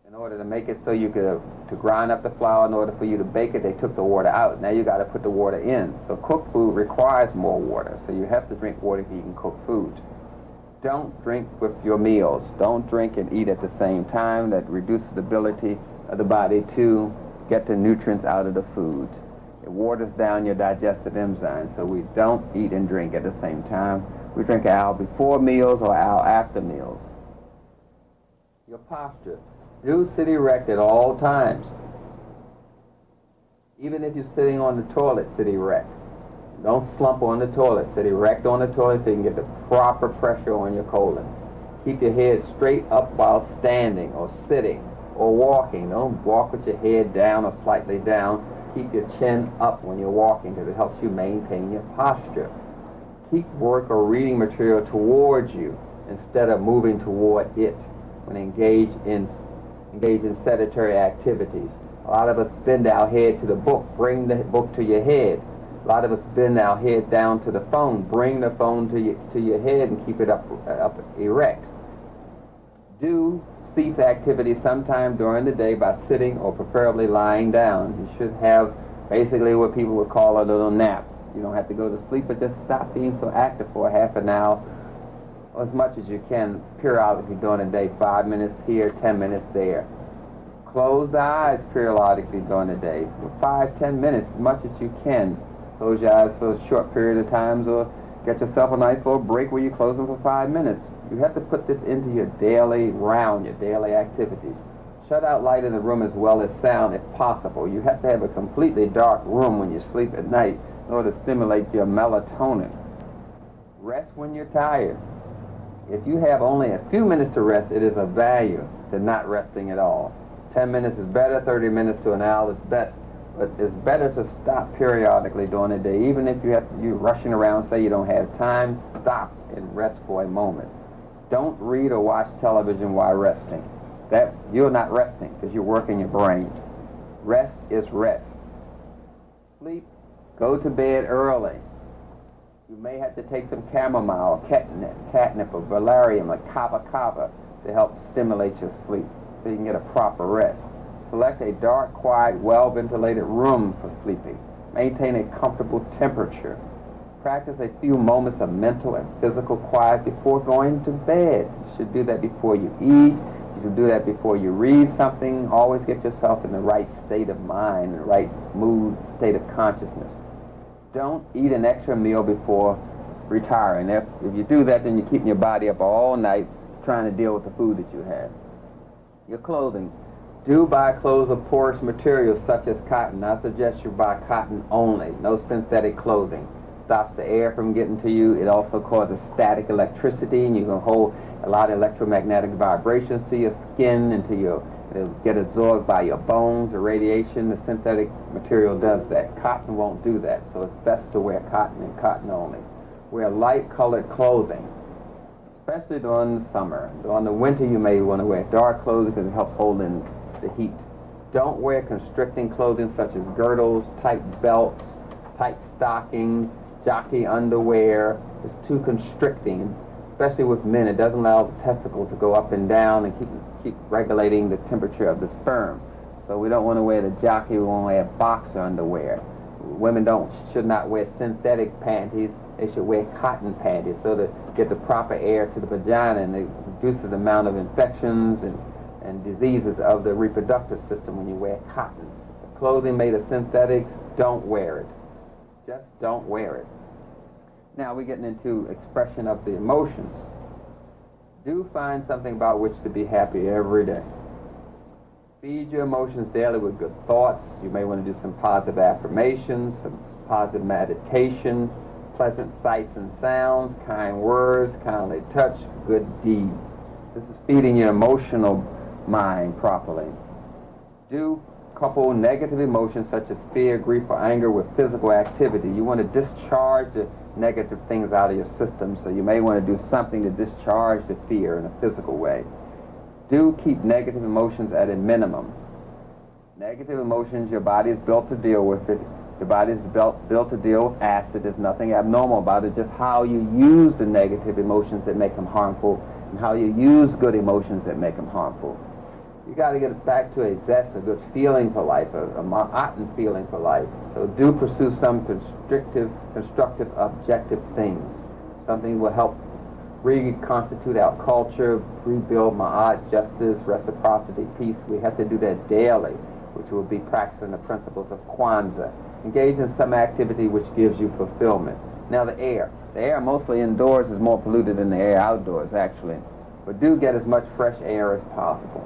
in order to make it so you could, to grind up the flour in order for you to bake it, they took the water out. Now you got to put the water in. So cooked food requires more water. So you have to drink water if you can cook food. Don't drink with your meals. Don't drink and eat at the same time. That reduces the ability of the body to get the nutrients out of the food. It waters down your digestive enzymes. So we don't eat and drink at the same time. We drink an hour before meals or an hour after meals. Your posture. Do sit erect at all times. Even if you're sitting on the toilet, sit erect. Don't slump on the toilet. Sit erect on the toilet so you can get the proper pressure on your colon. Keep your head straight up while standing or sitting or walking. Don't walk with your head down or slightly down. keep your chin up when you're walking because it helps you maintain your posture. Keep work or reading material towards you instead of moving toward it when engage in sedentary activities. A lot of us bend our head to the book. Bring the book to your head. A lot of us bend our head down to the phone. Bring the phone to your head and keep it up erect. Do cease activity sometime during the day by sitting or preferably lying down. You should have basically what people would call a little nap. You don't have to go to sleep, but just stop being so active for half an hour, as much as you can periodically during the day. 5 minutes here, 10 minutes there. Close the eyes periodically during the day for 5-10 minutes, as much as you can. Close your eyes for a short period of time, or get yourself a nice little break where you close them for 5 minutes. You have to put this into your daily round, your daily activities. Shut out light in the room as well as sound if possible. You have to have a completely dark room when you sleep at night in order to stimulate your melatonin. Rest when you're tired. If you have only a few minutes to rest, it is of value to not resting at all. 10 minutes is better, 30 minutes to an hour is best. But it's better to stop periodically during the day. Even if you're rushing around, say you don't have time, stop and rest for a moment. Don't read or watch television while resting. That you're not resting because you're working your brain. Rest is rest. Sleep. Go to bed early. You may have to take some chamomile, catnip, or valerian, or kava to help stimulate your sleep so you can get a proper rest. Select a dark, quiet, well-ventilated room for sleeping. Maintain a comfortable temperature. Practice a few moments of mental and physical quiet before going to bed. You should do that before you eat. You should do that before you read something. Always get yourself in the right state of mind, the right mood, state of consciousness. Don't eat an extra meal before retiring. If you do that, then you're keeping your body up all night trying to deal with the food that you have. Your clothing. Do buy clothes of porous materials such as cotton. I suggest you buy cotton only. No synthetic clothing. Stops the air from getting to you. It also causes static electricity, and you can hold a lot of electromagnetic vibrations to your skin and it'll get absorbed by your bones or radiation. The synthetic material does that. Cotton won't do that, so it's best to wear cotton and cotton only. Wear light-colored clothing, especially during the summer. During the winter, you may want to wear dark clothing because it helps hold in the heat. Don't wear constricting clothing such as girdles, tight belts, tight stockings, jockey underwear. It's too constricting, especially with men. It doesn't allow the testicle to go up and down and keep regulating the temperature of the sperm. So we don't want to wear the jockey. We want to wear boxer underwear. Women should not wear synthetic panties. They should wear cotton panties so to get the proper air to the vagina, and it reduces the amount of infections and diseases of the reproductive system when you wear cotton. Clothing made of synthetics, don't wear it. Just don't wear it. Now we're getting into expression of the emotions. Do find something about which to be happy every day. Feed your emotions daily with good thoughts. You may want to do some positive affirmations, some positive meditation, pleasant sights and sounds, kind words, kindly touch, good deeds. This is feeding your emotional mind properly. Do couple negative emotions such as fear, grief, or anger with physical activity. You want to discharge the negative things out of your system, so you may want to do something to discharge the fear in a physical way. Do keep negative emotions at a minimum. Negative emotions, your body is built to deal with it. Your body is built to deal with acid. There's nothing abnormal about it, just how you use the negative emotions that make them harmful and how you use good emotions that make them harmful. You got to get back to a zest, a good feeling for life, a monotonous feeling for life. So do pursue some constructive, objective things. Something will help reconstitute our culture, rebuild ma'at, justice, reciprocity, peace. We have to do that daily, which will be practicing the principles of Kwanzaa. Engage in some activity which gives you fulfillment. Now the air. The air mostly indoors is more polluted than the air outdoors, actually. But do get as much fresh air as possible.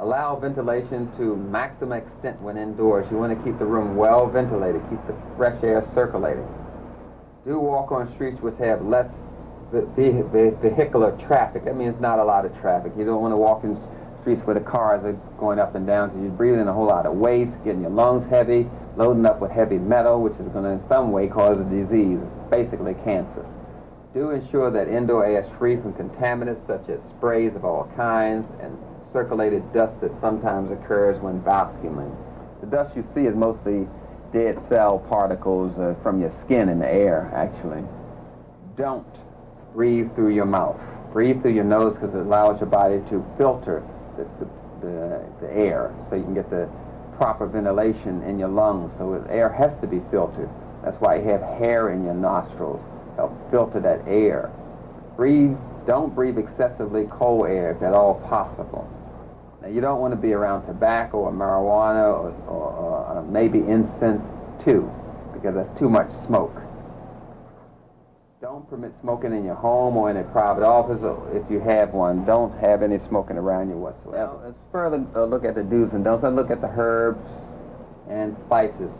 Allow ventilation to maximum extent when indoors. You want to keep the room well ventilated, keep the fresh air circulating. Do walk on streets which have less vehicular traffic. That means not a lot of traffic. You don't want to walk in streets where the cars are going up and down, because you're breathing in a whole lot of waste, getting your lungs heavy, loading up with heavy metal, which is going to in some way cause a disease, basically cancer. Do ensure that indoor air is free from contaminants such as sprays of all kinds and circulated dust that sometimes occurs when vacuuming. The dust you see is mostly dead cell particles from your skin in the air, actually. Don't breathe through your mouth. Breathe through your nose, because it allows your body to filter the air so you can get the proper ventilation in your lungs. So the air has to be filtered. That's why you have hair in your nostrils. Help filter that air. Don't breathe excessively cold air if at all possible. Now, you don't want to be around tobacco or marijuana or maybe incense too, because that's too much smoke. Don't permit smoking in your home or in a private office, or if you have one, don't have any smoking around you whatsoever. Now, let's further look at the do's and don'ts. Let's look at the herbs and spices.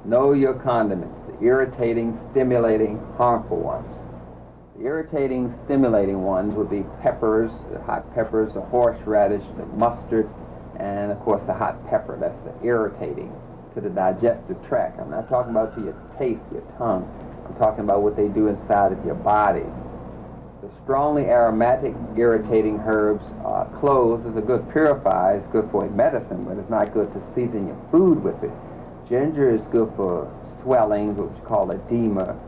Know your condiments, the irritating, stimulating, harmful ones. The irritating, stimulating ones would be peppers, the hot peppers, the horseradish, the mustard, and of course the hot pepper. That's the irritating to the digestive tract. I'm not talking about to your taste, your tongue. I'm talking about what they do inside of your body. The strongly aromatic, irritating herbs, cloves is a good purifier. It's good for a medicine, but it's not good to season your food with it. Ginger is good for swellings, which we call edema.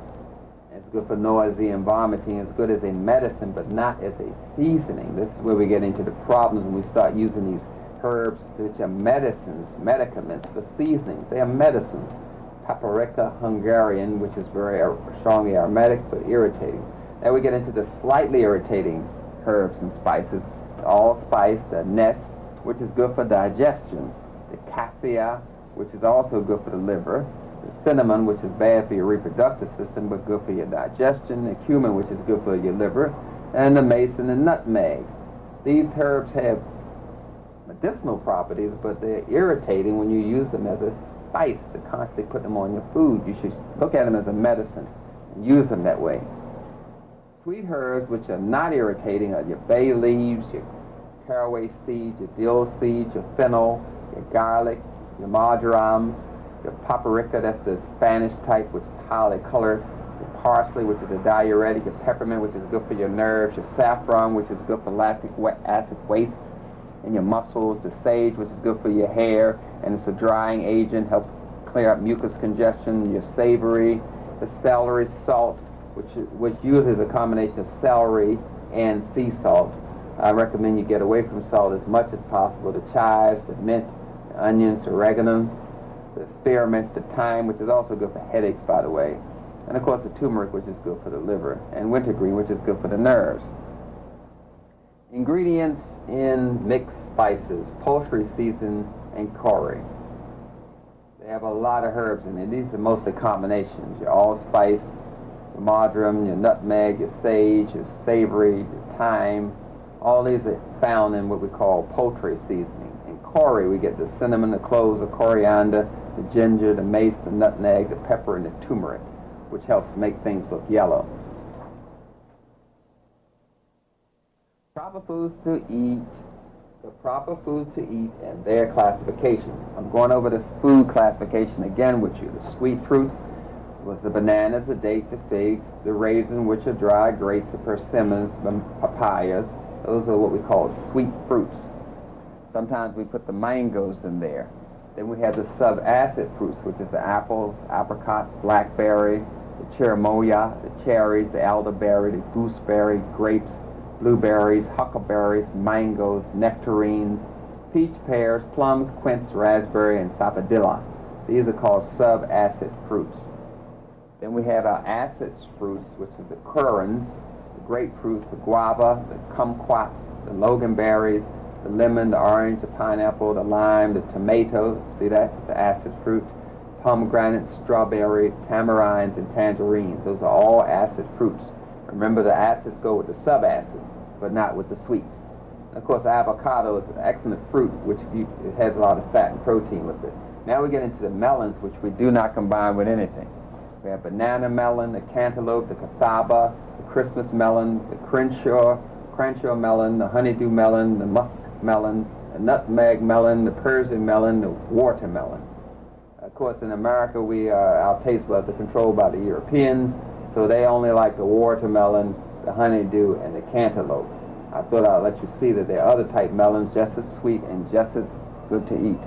It's good for nausea and vomiting. It's good as a medicine, but not as a seasoning. This is where we get into the problems when we start using these herbs, which are medicines, medicaments for seasonings. They are medicines. Paprika Hungarian, which is very strongly aromatic but irritating. Now we get into the slightly irritating herbs and spices. Allspice, the ness, which is good for digestion. The cassia, which is also good for the liver. The cinnamon, which is bad for your reproductive system but good for your digestion. The cumin, which is good for your liver. And the mace and the nutmeg. These herbs have medicinal properties, but they're irritating when you use them as a spice to constantly put them on your food. You should look at them as a medicine and use them that way. Sweet herbs, which are not irritating, are your bay leaves, your caraway seeds, your dill seeds, your fennel, your garlic, your marjoram, your paprika, that's the Spanish type, which is highly colored, your parsley, which is a diuretic, your peppermint, which is good for your nerves, your saffron, which is good for lactic acid waste in your muscles, the sage, which is good for your hair, and it's a drying agent, helps clear up mucus congestion, your savory, the celery salt, which uses a combination of celery and sea salt. I recommend you get away from salt as much as possible. The chives, the mint, the onions, oregano, the spearmint, the thyme, which is also good for headaches, by the way, and of course the turmeric, which is good for the liver, and wintergreen, which is good for the nerves. Ingredients in mixed spices: poultry season and curry. They have a lot of herbs in it. These are mostly combinations: your allspice, your marjoram, your nutmeg, your sage, your savory, your thyme. All these are found in what we call poultry seasoning. In curry, we get the cinnamon, the cloves, the coriander, the ginger, the mace, the nutmeg, the pepper, and the turmeric, which helps make things look yellow. Proper foods to eat, the proper foods to eat and their classification. I'm going over this food classification again with you. The sweet fruits was the bananas, the dates, the figs, the raisins, which are dry grapes, the persimmons, the papayas. Those are what we call sweet fruits. Sometimes we put the mangoes in there. Then we have the sub-acid fruits, which is the apples, apricots, blackberry, the cherimoya, the cherries, the elderberry, the gooseberry, grapes, blueberries, huckleberries, mangoes, nectarines, peach, pears, plums, quince, raspberry, and sapodilla. These are called sub-acid fruits. Then we have our acid fruits, which are the currants, the grapefruits, the guava, the kumquats, the loganberries, the lemon, the orange, the pineapple, the lime, the tomato. See, that's the acid fruit. Pomegranate, strawberry, tamarinds, and tangerines. Those are all acid fruits. Remember, the acids go with the sub-acids, but not with the sweets. And of course, avocado is an excellent fruit, which it has a lot of fat and protein with it. Now we get into the melons, which we do not combine with anything. We have banana melon, the cantaloupe, the cassava, the Christmas melon, the Crenshaw melon, the honeydew melon, the musk melon, the nutmeg melon, the Persian melon, the watermelon. Of course, in America, our taste buds are controlled by the Europeans, so they only like the watermelon, the honeydew, and the cantaloupe. I thought I'd let you see that there are other type melons just as sweet and just as good to eat.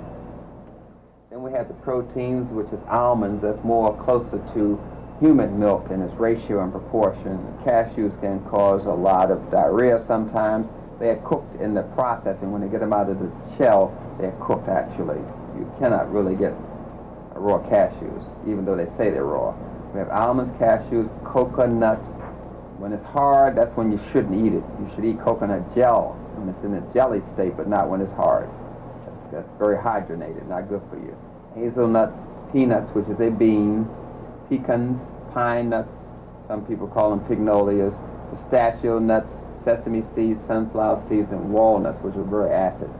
Then we have the proteins, which is almonds. That's more closer to human milk in its ratio and proportion. Cashews can cause a lot of diarrhea sometimes. They are cooked in the processing. When they get them out of the shell, they're cooked actually. You cannot really get raw cashews, even though they say they're raw. We have almonds, cashews, coconut. When it's hard, that's when you shouldn't eat it. You should eat coconut gel when it's in a jelly state, but not when it's hard. That's very hydrogenated, not good for you. Hazelnuts, peanuts, which is a bean, pecans, pine nuts, some people call them pignolias, pistachio nuts, sesame seeds, sunflower seeds, and walnuts, which are very acid.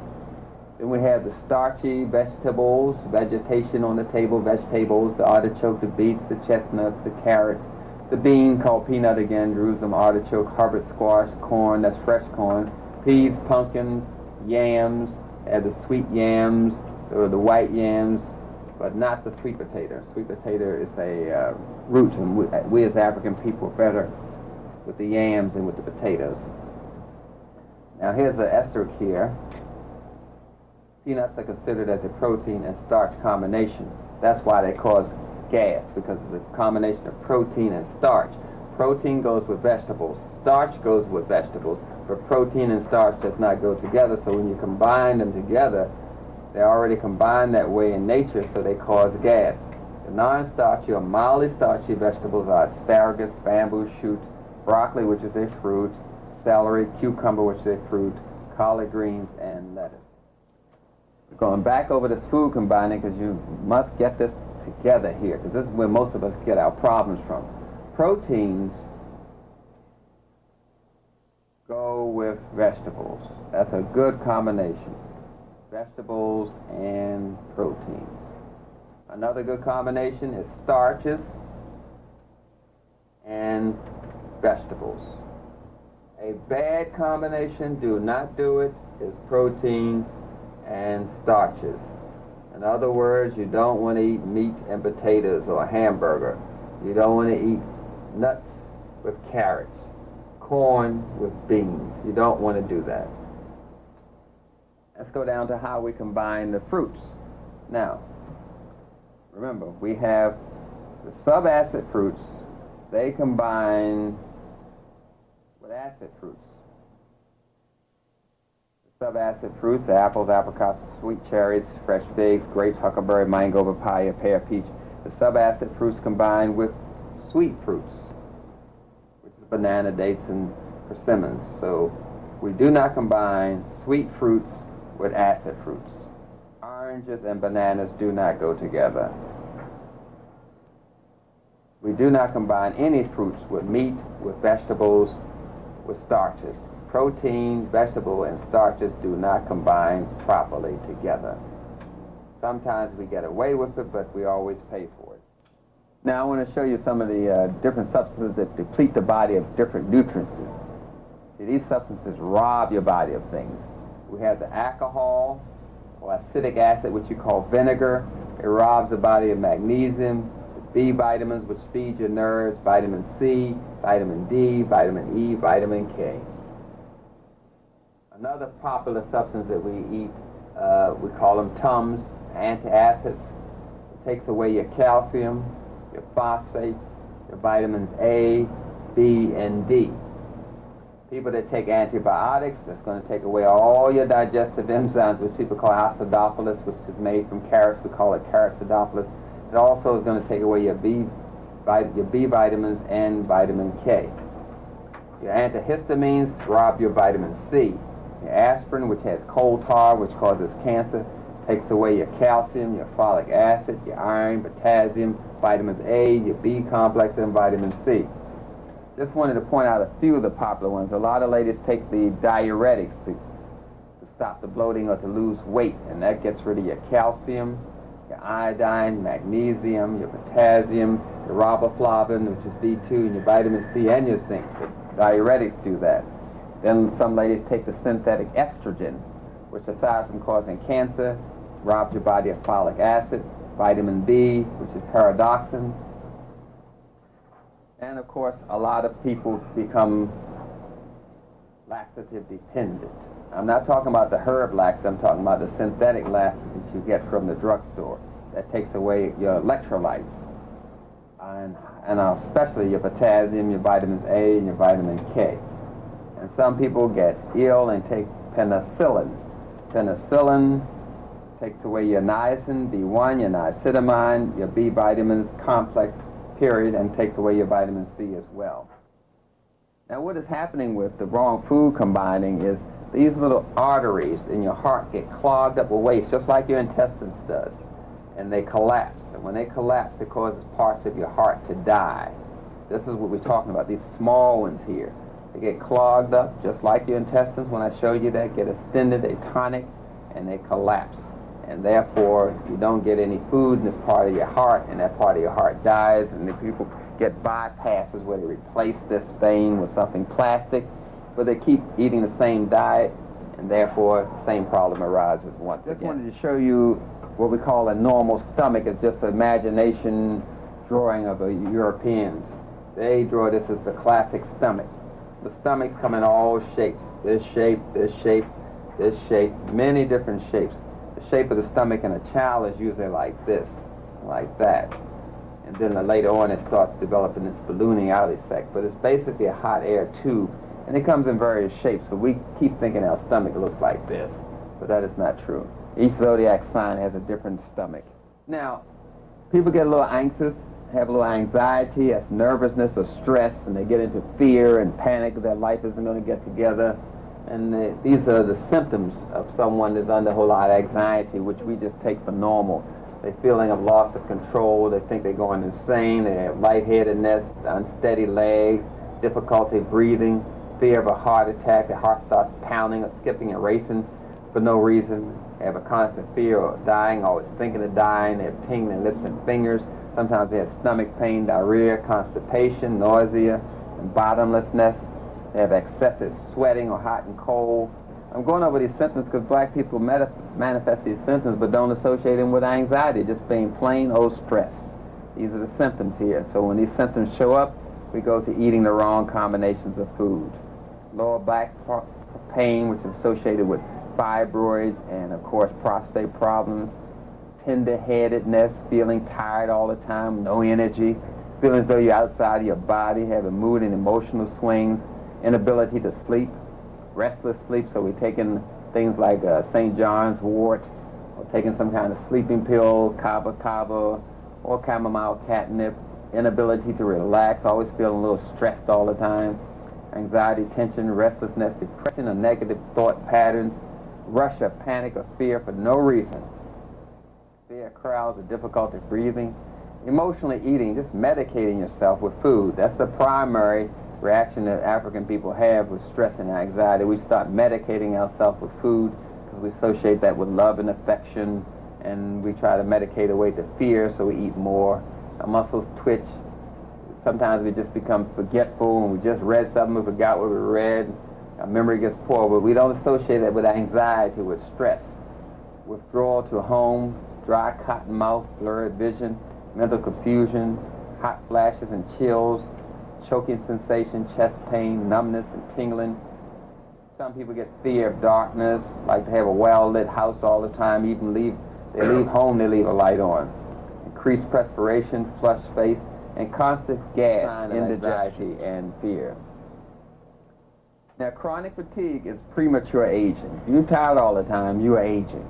Then we have the starchy vegetables, vegetation on the table, vegetables, the artichoke, the beets, the chestnuts, the carrots, the bean called peanut again, Jerusalem artichoke, Harvard squash, corn, that's fresh corn, peas, pumpkins, yams, the sweet yams, or the white yams, but not the sweet potato. Sweet potato is a root, and we as African people are better with the yams than with the potatoes. Now here's the asterisk here. Peanuts are considered as a protein and starch combination. That's why they cause gas, because of the combination of protein and starch. Protein goes with vegetables. Starch goes with vegetables, but protein and starch does not go together, so when you combine them together, they're already combined that way in nature, so they cause gas. The non-starchy or mildly starchy vegetables are asparagus, bamboo shoot, broccoli, which is a fruit, celery, cucumber, which is a fruit, collard greens, and lettuce. Going back over this food combining, because you must get this together here, because this is where most of us get our problems from. Proteins go with vegetables. That's a good combination. Vegetables and proteins. Another good combination is starches and vegetables. A bad combination, do not do it, is protein and starches. In other words, you don't want to eat meat and potatoes or a hamburger. You don't want to eat nuts with carrots, corn with beans. You don't want to do that. Let's go down to how we combine the fruits. Now, remember, we have the subacid fruits. They combine with acid fruits. The subacid fruits, the apples, apricots, sweet cherries, fresh figs, grapes, huckleberry, mango, papaya, pear, peach. The subacid fruits combine with sweet fruits, which is banana, dates, and persimmons. So we do not combine sweet fruits with acid fruits. Oranges and bananas do not go together. We do not combine any fruits with meat, with vegetables, with starches. Protein, vegetable, and starches do not combine properly together. Sometimes we get away with it, but we always pay for it. Now I want to show you some of the different substances that deplete the body of different nutrients. See, these substances rob your body of things. We have the alcohol, or acetic acid, which you call vinegar. It robs the body of magnesium, the B vitamins, which feed your nerves, vitamin C, vitamin D, vitamin E, vitamin K. Another popular substance that we eat, we call them Tums, antacids. It takes away your calcium, your phosphates, your vitamins A, B, and D. People that take antibiotics, that's going to take away all your digestive enzymes, which people call acidophilus, which is made from carrots. We call it carotenophilus. It also is going to take away your B vitamins and vitamin K. Your antihistamines rob your vitamin C. Your aspirin, which has coal tar, which causes cancer, takes away your calcium, your folic acid, your iron, potassium, vitamins A, your B complex, and vitamin C. Just wanted to point out a few of the popular ones. A lot of ladies take the diuretics to stop the bloating or to lose weight, and that gets rid of your calcium, your iodine, magnesium, your potassium, your riboflavin, which is B2, and your vitamin C and your zinc. The diuretics do that. Then some ladies take the synthetic estrogen, which aside from causing cancer, robs your body of folic acid, vitamin B, which is pyridoxine, and of course a lot of people become laxative dependent. I'm not talking about the herb laxative, I'm talking about the synthetic laxative that you get from the drugstore that takes away your electrolytes, and especially your potassium, your vitamins A, and your vitamin K. And some people get ill and take penicillin. Penicillin takes away your niacin, B1, your niacinamide, your B vitamins complex, period, and takes away your vitamin C as well. Now what is happening with the wrong food combining is these little arteries in your heart get clogged up with waste, just like your intestines does, and they collapse. And when they collapse, it causes parts of your heart to die. This is what we're talking about, these small ones here. They get clogged up, just like your intestines. When I showed you that, get extended, they tonic, and they collapse. And therefore, you don't get any food in this part of your heart, and that part of your heart dies, and the people get bypasses where they replace this vein with something plastic, but they keep eating the same diet, and therefore, the same problem arises once again. I just wanted to show you what we call a normal stomach. It's just an imagination drawing of the Europeans. They draw this as the classic stomach. The stomachs come in all shapes. This shape, this shape, this shape, many different shapes. The shape of the stomach in a child is usually like this, like that. And then later on it starts developing this ballooning out effect. But it's basically a hot air tube, and it comes in various shapes. So we keep thinking our stomach looks like this, but that is not true. Each zodiac sign has a different stomach. Now, people get a little anxious, have a little anxiety, that's nervousness or stress, and they get into fear and panic that their life isn't going to get together. And these are the symptoms of someone that's under a whole lot of anxiety, which we just take for normal. They're feeling of loss of control, they think they're going insane, they have lightheadedness, unsteady legs, difficulty breathing, fear of a heart attack, their heart starts pounding or skipping and racing for no reason. They have a constant fear of dying, always thinking of dying, they have tingling lips and fingers. Sometimes they have stomach pain, diarrhea, constipation, nausea, and bottomlessness. They have excessive sweating or hot and cold. I'm going over these symptoms because black people manifest these symptoms but don't associate them with anxiety, just being plain old stress. These are the symptoms here. So when these symptoms show up, we go to eating the wrong combinations of food. Lower back pain, which is associated with fibroids and, of course, prostate problems. Tender-headedness, feeling tired all the time, no energy, feeling as though you're outside of your body, having mood and emotional swings, inability to sleep, restless sleep, so we're taking things like St. John's wort, or taking some kind of sleeping pill, kava, or chamomile catnip, inability to relax, always feeling a little stressed all the time, anxiety, tension, restlessness, depression, or negative thought patterns, rush of panic or fear for no reason, fear crowds or difficulty breathing, emotionally eating, just medicating yourself with food. That's the primary reaction that African people have with stress and anxiety. We start medicating ourselves with food because we associate that with love and affection, and we try to medicate away the fear, so we eat more. Our muscles twitch. Sometimes we just become forgetful, and we just read something, we forgot what we read. Our memory gets poor, but we don't associate that with anxiety, with stress. Withdrawal to home, dry cotton mouth, blurred vision, mental confusion, hot flashes and chills, choking sensation, chest pain, numbness and tingling. Some people get fear of darkness, like to have a well-lit house all the time, even they leave home, they leave a light on. Increased perspiration, flushed face, and constant gas, indigestion, and fear. Now, chronic fatigue is premature aging. If you're tired all the time, you are aging.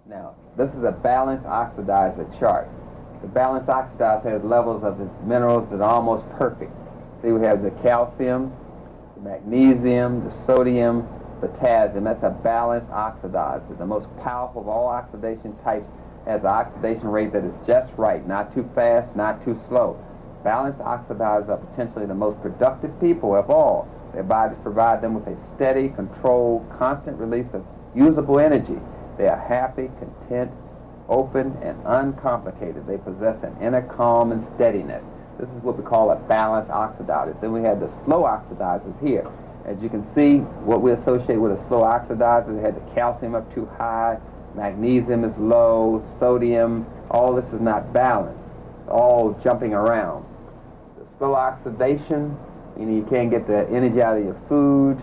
Now, this is a balanced oxidizer chart. The balanced oxidizer has levels of its minerals that are almost perfect. See, we have the calcium, the magnesium, the sodium, potassium. That's a balanced oxidizer. The most powerful of all oxidation types has an oxidation rate that is just right, not too fast, not too slow. Balanced oxidizers are potentially the most productive people of all. Their bodies provide them with a steady, controlled, constant release of usable energy. They are happy, content, open, and uncomplicated. They possess an inner calm and steadiness. This is what we call a balanced oxidizer. Then we have the slow oxidizers here. As you can see, what we associate with a slow oxidizer, they had the calcium up too high, magnesium is low, sodium, all this is not balanced. It's all jumping around. The slow oxidation, meaning you can't get the energy out of your food,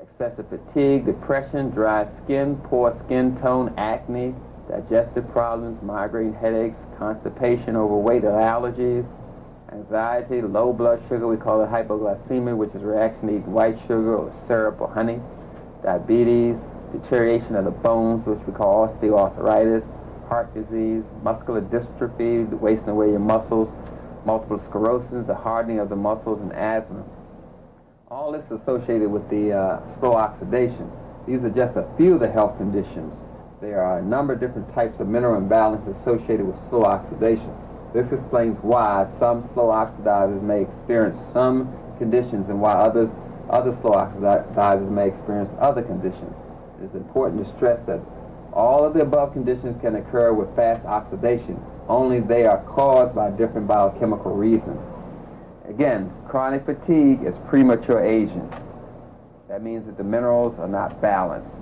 excessive fatigue, depression, dry skin, poor skin tone, acne, digestive problems, migraine headaches, constipation, overweight, or allergies, anxiety, low blood sugar, we call it hypoglycemia, which is a reaction to eating white sugar or syrup or honey, diabetes, deterioration of the bones, which we call osteoarthritis, heart disease, muscular dystrophy, the wasting away your muscles, multiple sclerosis, the hardening of the muscles, and asthma. All this is associated with the slow oxidation. These are just a few of the health conditions. There are a number of different types of mineral imbalances associated with slow oxidation. This explains why some slow oxidizers may experience some conditions and why other slow oxidizers may experience other conditions. It is important to stress that all of the above conditions can occur with fast oxidation, only they are caused by different biochemical reasons. Again, chronic fatigue is premature aging. That means that the minerals are not balanced.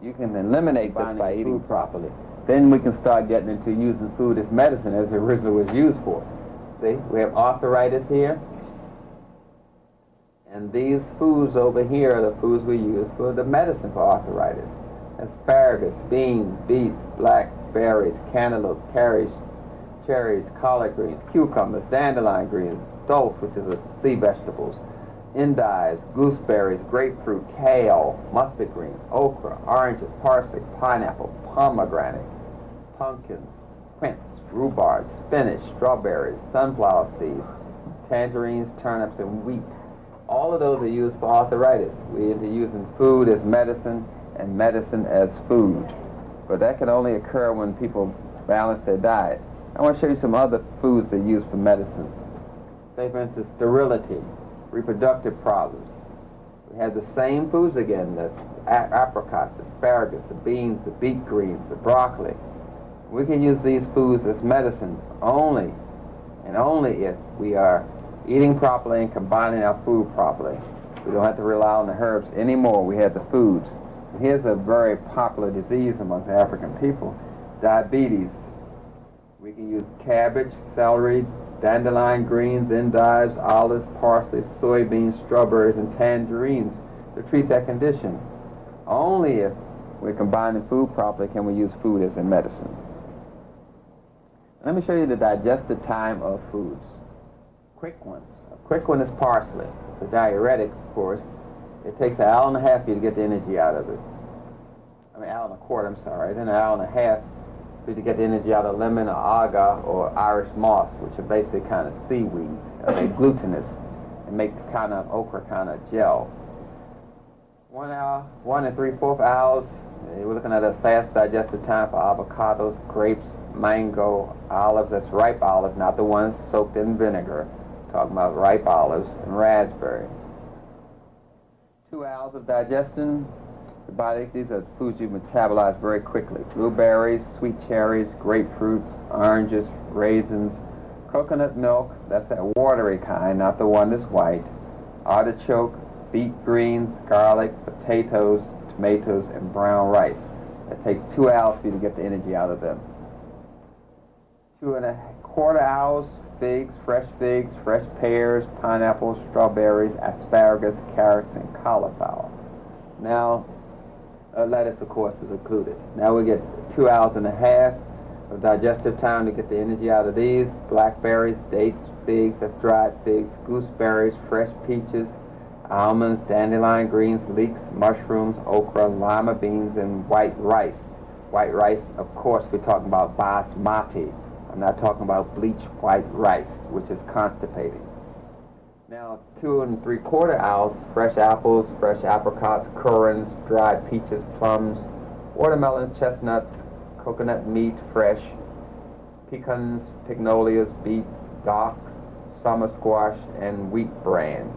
You can eliminate this by eating properly. Then we can start getting into using food as medicine as it originally was used for. See, we have arthritis here. And these foods over here are the foods we use for the medicine for arthritis. Asparagus, beans, beets, blackberries, cantaloupes, cherries, collard greens, cucumbers, dandelion greens, dulse, which is a sea vegetables, endives, gooseberries, grapefruit, kale, mustard greens, okra, oranges, parsley, pineapple, pomegranate, pumpkins, quince, rhubarb, spinach, strawberries, sunflower seeds, tangerines, turnips, and wheat. All of those are used for arthritis. We're into using food as medicine and medicine as food. But that can only occur when people balance their diet. I want to show you some other foods they use for medicine. Say, for instance, sterility, reproductive problems. We have the same foods again, the apricots, asparagus, the beans, the beet greens, the broccoli. We can use these foods as medicine only and only if we are eating properly and combining our food properly. We don't have to rely on the herbs anymore. We have the foods. And here's a very popular disease among the African people, diabetes. We can use cabbage, celery, dandelion greens, endives, olives, parsley, soybeans, strawberries, and tangerines to treat that condition. Only if we're combining food properly can we use food as a medicine. Let me show you the digestive time of foods. Quick ones. A quick one is parsley. It's a diuretic, of course. It takes an hour and a half for you to get the energy out of it. I mean, hour and a quarter, I'm sorry. Then an hour and a half for you to get the energy out of lemon or agar or Irish moss, which are basically kind of seaweeds. They're glutinous and make the kind of okra kind of gel. 1 hour, 1 3/4 hours. We're looking at a fast digestive time for avocados, grapes, mango, olives. That's ripe olives, not the ones soaked in vinegar. Talking about ripe olives and raspberry. 2 hours of digestion. The body, these are foods you metabolize very quickly. Blueberries, sweet cherries, grapefruits, oranges, raisins, coconut milk, that's that watery kind, not the one that's white, artichoke, beet greens, garlic, potatoes, tomatoes, and brown rice. It takes 2 hours for you to get the energy out of them. 2 1/4 hours, figs, fresh pears, pineapples, strawberries, asparagus, carrots, and cauliflower. Now, lettuce, of course, is included. Now we get 2 hours and a half of digestive time to get the energy out of these. Blackberries, dates, figs, that's dried figs, gooseberries, fresh peaches, almonds, dandelion greens, leeks, mushrooms, okra, lima beans, and white rice. White rice, of course, we're talking about basmati. I'm not talking about bleached white rice, which is constipating. Now, 2 3/4 hours, fresh apples, fresh apricots, currants, dried peaches, plums, watermelons, chestnuts, coconut meat, fresh, pecans, pignolias, beets, docks, summer squash, and wheat bran.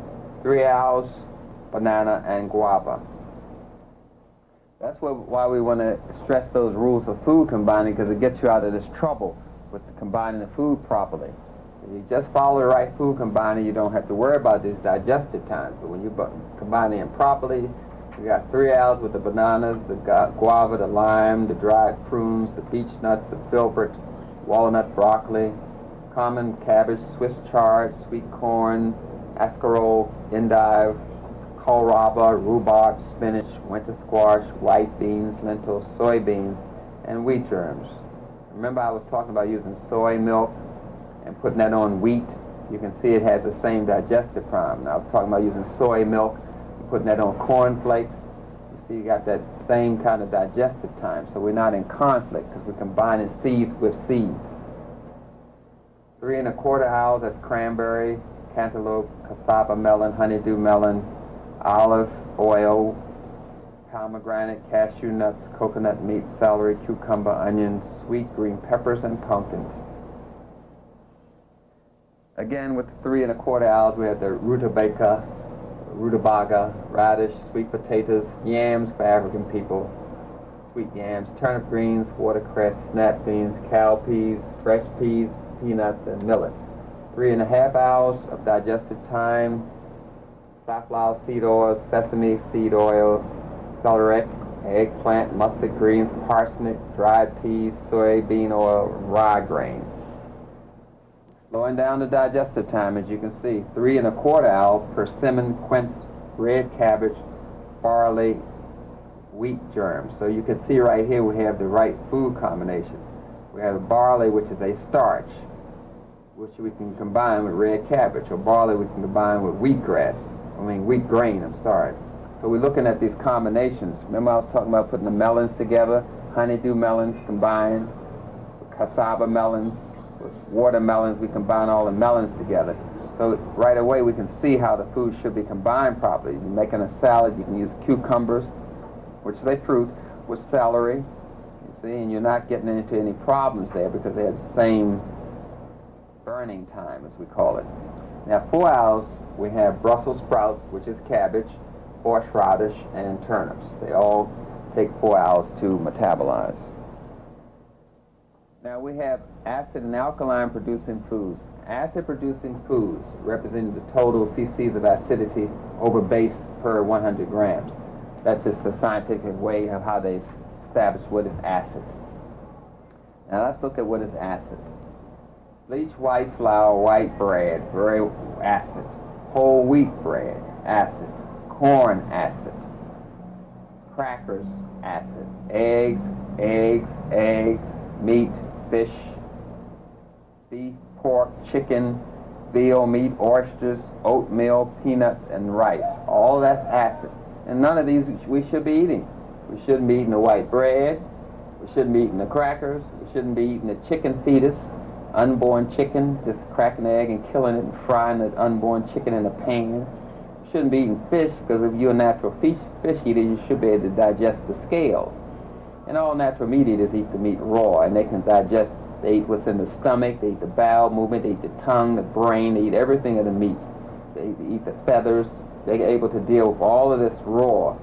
3 hours, banana and guava. That's why we want to stress those rules of food combining, because it gets you out of this trouble with combining the food properly. You just follow the right food combining, you don't have to worry about these digestive times. But when you combine them properly, you got 3 hours with the bananas, the guava, the lime, the dried prunes, the beech nuts, the filbert, walnut, broccoli, common cabbage, Swiss chard, sweet corn, escarole, endive, kohlrabi, rhubarb, spinach, winter squash, white beans, lentils, soybeans, and wheat germs. Remember I was talking about using soy milk and putting that on wheat. You can see it has the same digestive problem. I was talking about using soy milk and putting that on corn flakes. You see you got that same kind of digestive time. So we're not in conflict because we're combining seeds with seeds. 3 1/4 ounces, that's cranberry, cantaloupe, cassava melon, honeydew melon, olive oil, pomegranate, cashew nuts, coconut meat, celery, cucumber, onions, sweet green peppers, and pumpkins. Again, with the 3 1/4 ounces, we have the rutabaga, radish, sweet potatoes, yams for African people, sweet yams, turnip greens, watercress, snap beans, cowpeas, fresh peas, peanuts, and millet. 3 1/2 hours of digestive time, safflower seed oil, sesame seed oil, celery, eggplant, mustard greens, parsnip, dried peas, soybean oil, rye grain. Slowing down the digestive time, as you can see, 3 1/4 ounces, persimmon, quince, red cabbage, barley, wheat germs. So you can see right here we have the right food combination. We have barley, which is a starch, which we can combine with red cabbage, or barley we can combine with wheat grain, I'm sorry. So we're looking at these combinations. Remember I was talking about putting the melons together, honeydew melons combined with cassava melons, with watermelons, we combine all the melons together. So right away we can see how the food should be combined properly. You're making a salad, you can use cucumbers, which is a fruit, with celery, you see, and you're not getting into any problems there because they have the same burning time, as we call it. Now 4 hours, we have Brussels sprouts, which is cabbage, horseradish, and turnips. They all take 4 hours to metabolize. Now we have acid and alkaline producing foods. Acid producing foods representing the total cc's of acidity over base per 100 grams. That's just a scientific way of how they establish what is acid. Now let's look at what is acid. Bleached white flour, white bread, very acid. Whole wheat bread, acid. Corn, acid. Crackers, acid. Eggs, meat, fish, beef, pork, chicken, veal meat, oysters, oatmeal, peanuts, and rice. All that's acid. And none of these we should be eating. We shouldn't be eating the white bread. We shouldn't be eating the crackers. We shouldn't be eating the chicken fetus, unborn chicken, just cracking the egg and killing it and frying the unborn chicken in a pan. You shouldn't be eating fish, because if you're a natural fish eater, you should be able to digest the scales. And all natural meat eaters eat the meat raw, and they can digest. They eat what's in the stomach, they eat the bowel movement, they eat the tongue, the brain, they eat everything of the meat. They eat the feathers. They're able to deal with all of this raw.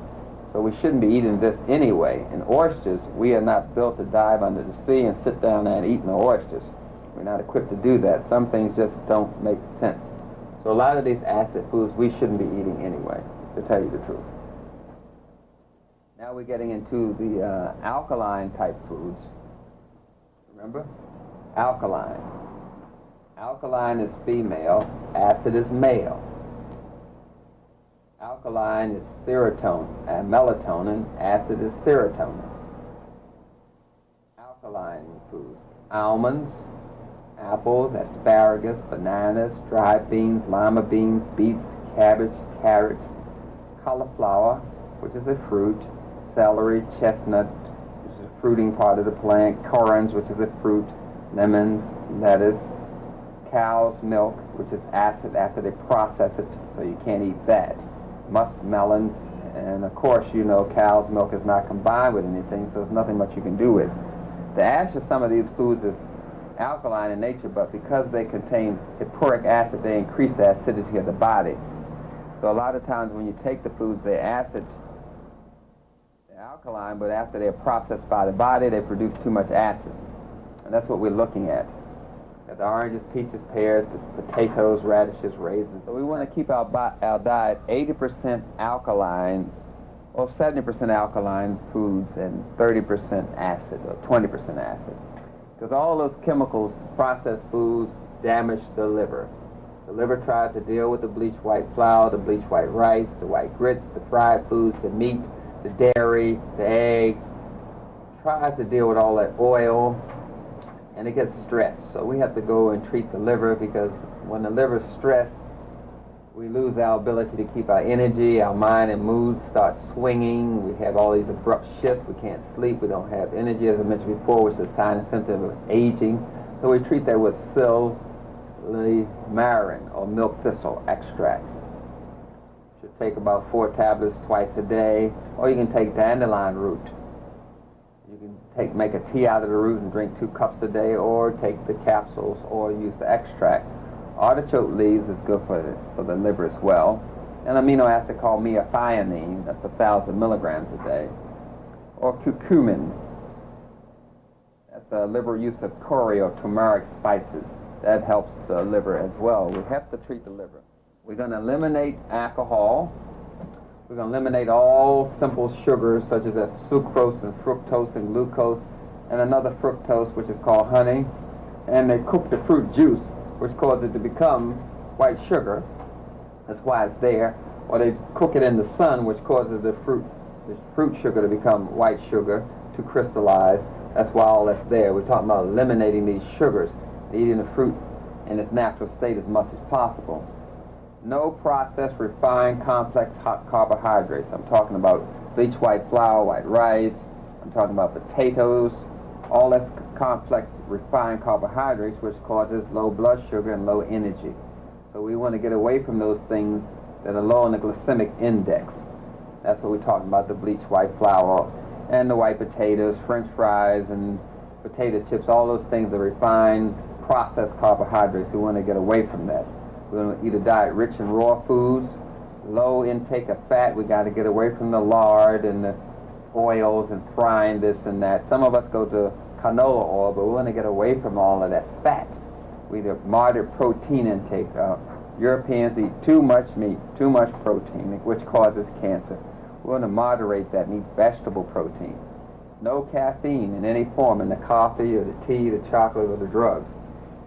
So we shouldn't be eating this anyway. In oysters, we are not built to dive under the sea and sit down there and eat the oysters. We're not equipped to do that. Some things just don't make sense. So a lot of these acid foods we shouldn't be eating anyway, to tell you the truth. Now we're getting into the alkaline type foods. Remember? Alkaline. Alkaline is female, acid is male. Alkaline is serotonin and melatonin, acid is serotonin. Alkaline foods: almonds, apples, asparagus, bananas, dried beans, lima beans, beets, cabbage, carrots, cauliflower, which is a fruit, celery, chestnut, which is a fruiting part of the plant, currants, which is a fruit, lemons, lettuce, cow's milk, which is acid after they process it, so you can't eat that, muskmelons, and of course, you know, cow's milk is not combined with anything, so there's nothing much you can do with it. The ash of some of these foods is alkaline in nature, but because they contain hippuric acid, they increase the acidity of the body. So a lot of times when you take the foods, they're acid, they're alkaline, but after they're processed by the body, they produce too much acid. And that's what we're looking at. Got the oranges, peaches, pears, the potatoes, radishes, raisins. So we want to keep our diet 80% alkaline, or 70% alkaline foods and 30% acid, or 20% acid. Because all those chemicals, processed foods, damage the liver. The liver tries to deal with the bleached white flour, the bleached white rice, the white grits, the fried foods, the meat, the dairy, the egg. Tries to deal with all that oil, and it gets stressed. So we have to go and treat the liver, because when the liver is stressed, we lose our ability to keep our energy, our mind and mood start swinging. We have all these abrupt shifts. We can't sleep. We don't have energy, as I mentioned before, which is a sign and symptom of aging. So we treat that with silymarin, or milk thistle extract. Should take about 4 tablets twice a day, or you can take dandelion root. You can make a tea out of the root and drink 2 cups a day, or take the capsules, or use the extract. Artichoke leaves is good for the liver as well. An amino acid called methionine, that's 1,000 milligrams a day. Or curcumin, that's a liver use of curry or turmeric spices. That helps the liver as well. We have to treat the liver. We're going to eliminate alcohol. We're going to eliminate all simple sugars, such as sucrose and fructose and glucose, and another fructose, which is called honey. And they cook the fruit juice, which causes it to become white sugar. That's why it's there. Or they cook it in the sun, which causes the fruit sugar to become white sugar, to crystallize. That's why all that's there. We're talking about eliminating these sugars, eating the fruit in its natural state as much as possible. No processed, refined, complex hot carbohydrates. I'm talking about bleached white flour, white rice. I'm talking about potatoes. All that's complex, refined carbohydrates, which causes low blood sugar and low energy. So we want to get away from those things that are low on the glycemic index. That's what we're talking about, the bleached white flour and the white potatoes, French fries and potato chips. All those things are refined, processed carbohydrates. We want to get away from that. We want to eat a diet rich in raw foods, low intake of fat. We got to get away from the lard and the oils and frying this and that. Some of us go to canola oil, but we want to get away from all of that fat. We need a moderate protein intake. Europeans eat too much meat, too much protein, which causes cancer. We want to moderate that and eat vegetable protein. No caffeine in any form in the coffee or the tea, the chocolate, or the drugs.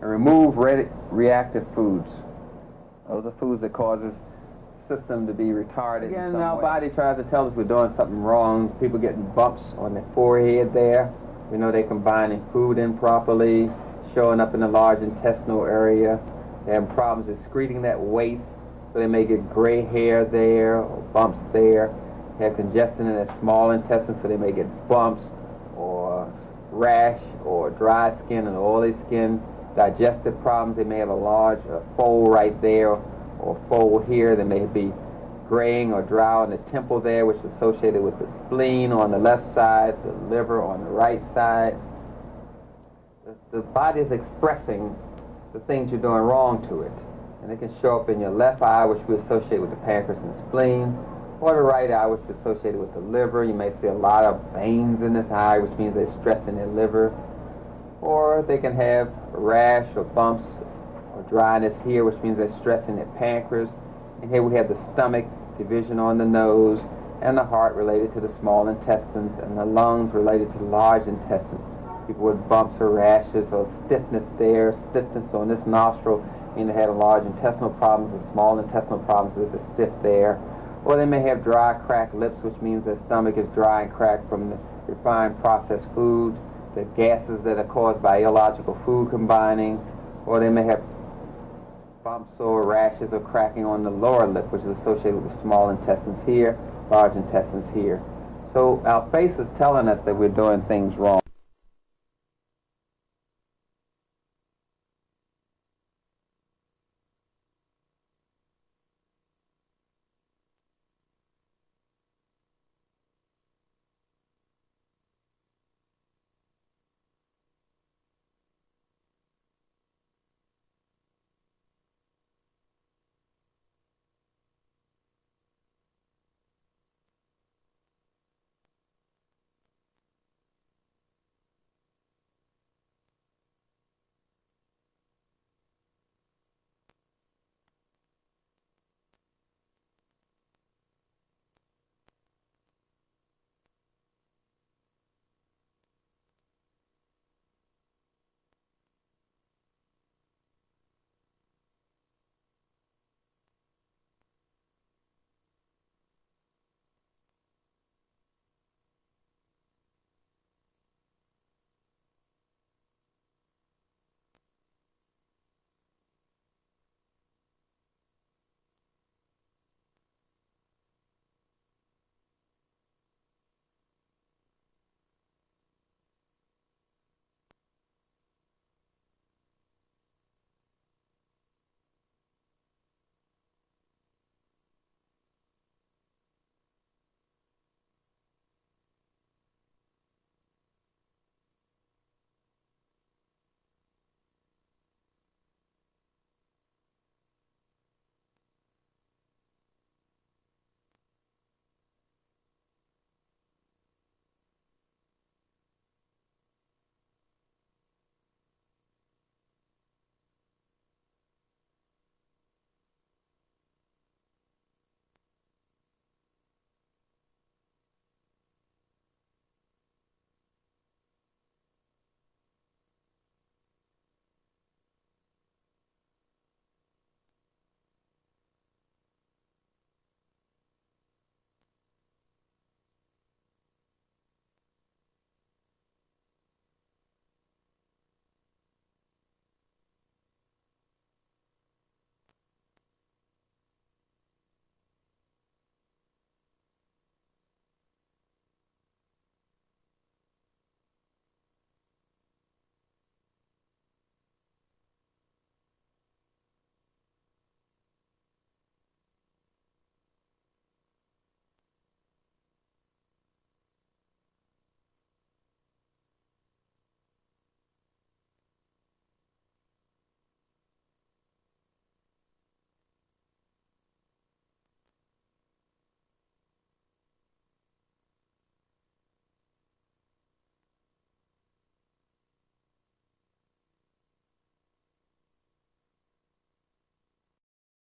And remove reactive foods. Those are foods that causes the system to be retarded. Again, our body tries to tell us we're doing something wrong. People getting bumps on their forehead there. We know they're combining food improperly, showing up in the large intestinal area. They have problems excreting that waste, so they may get gray hair there or bumps there. They have congestion in their small intestine, so they may get bumps or rash or dry skin and oily skin. Digestive problems, they may have a large fold right there or fold here. They may be graying or dry on the temple there, which is associated with the spleen on the left side, the liver on the right side. The body is expressing the things you're doing wrong to it. And it can show up in your left eye, which we associate with the pancreas and spleen, or the right eye, which is associated with the liver. You may see a lot of veins in this eye, which means they're stressing their liver. Or they can have a rash or bumps or dryness here, which means they're stressing their pancreas. And here we have the stomach, division on the nose, and the heart related to the small intestines, and the lungs related to the large intestines. People with bumps or rashes or stiffness there, stiffness on this nostril, mean they had a large intestinal problems or small intestinal problems with the stiff there. Or they may have dry, cracked lips, which means their stomach is dry and cracked from the refined processed foods, the gases that are caused by illogical food combining. Or they may have bumps or rashes or cracking on the lower lip, which is associated with the small intestines here, large intestines here. So our face is telling us that we're doing things wrong.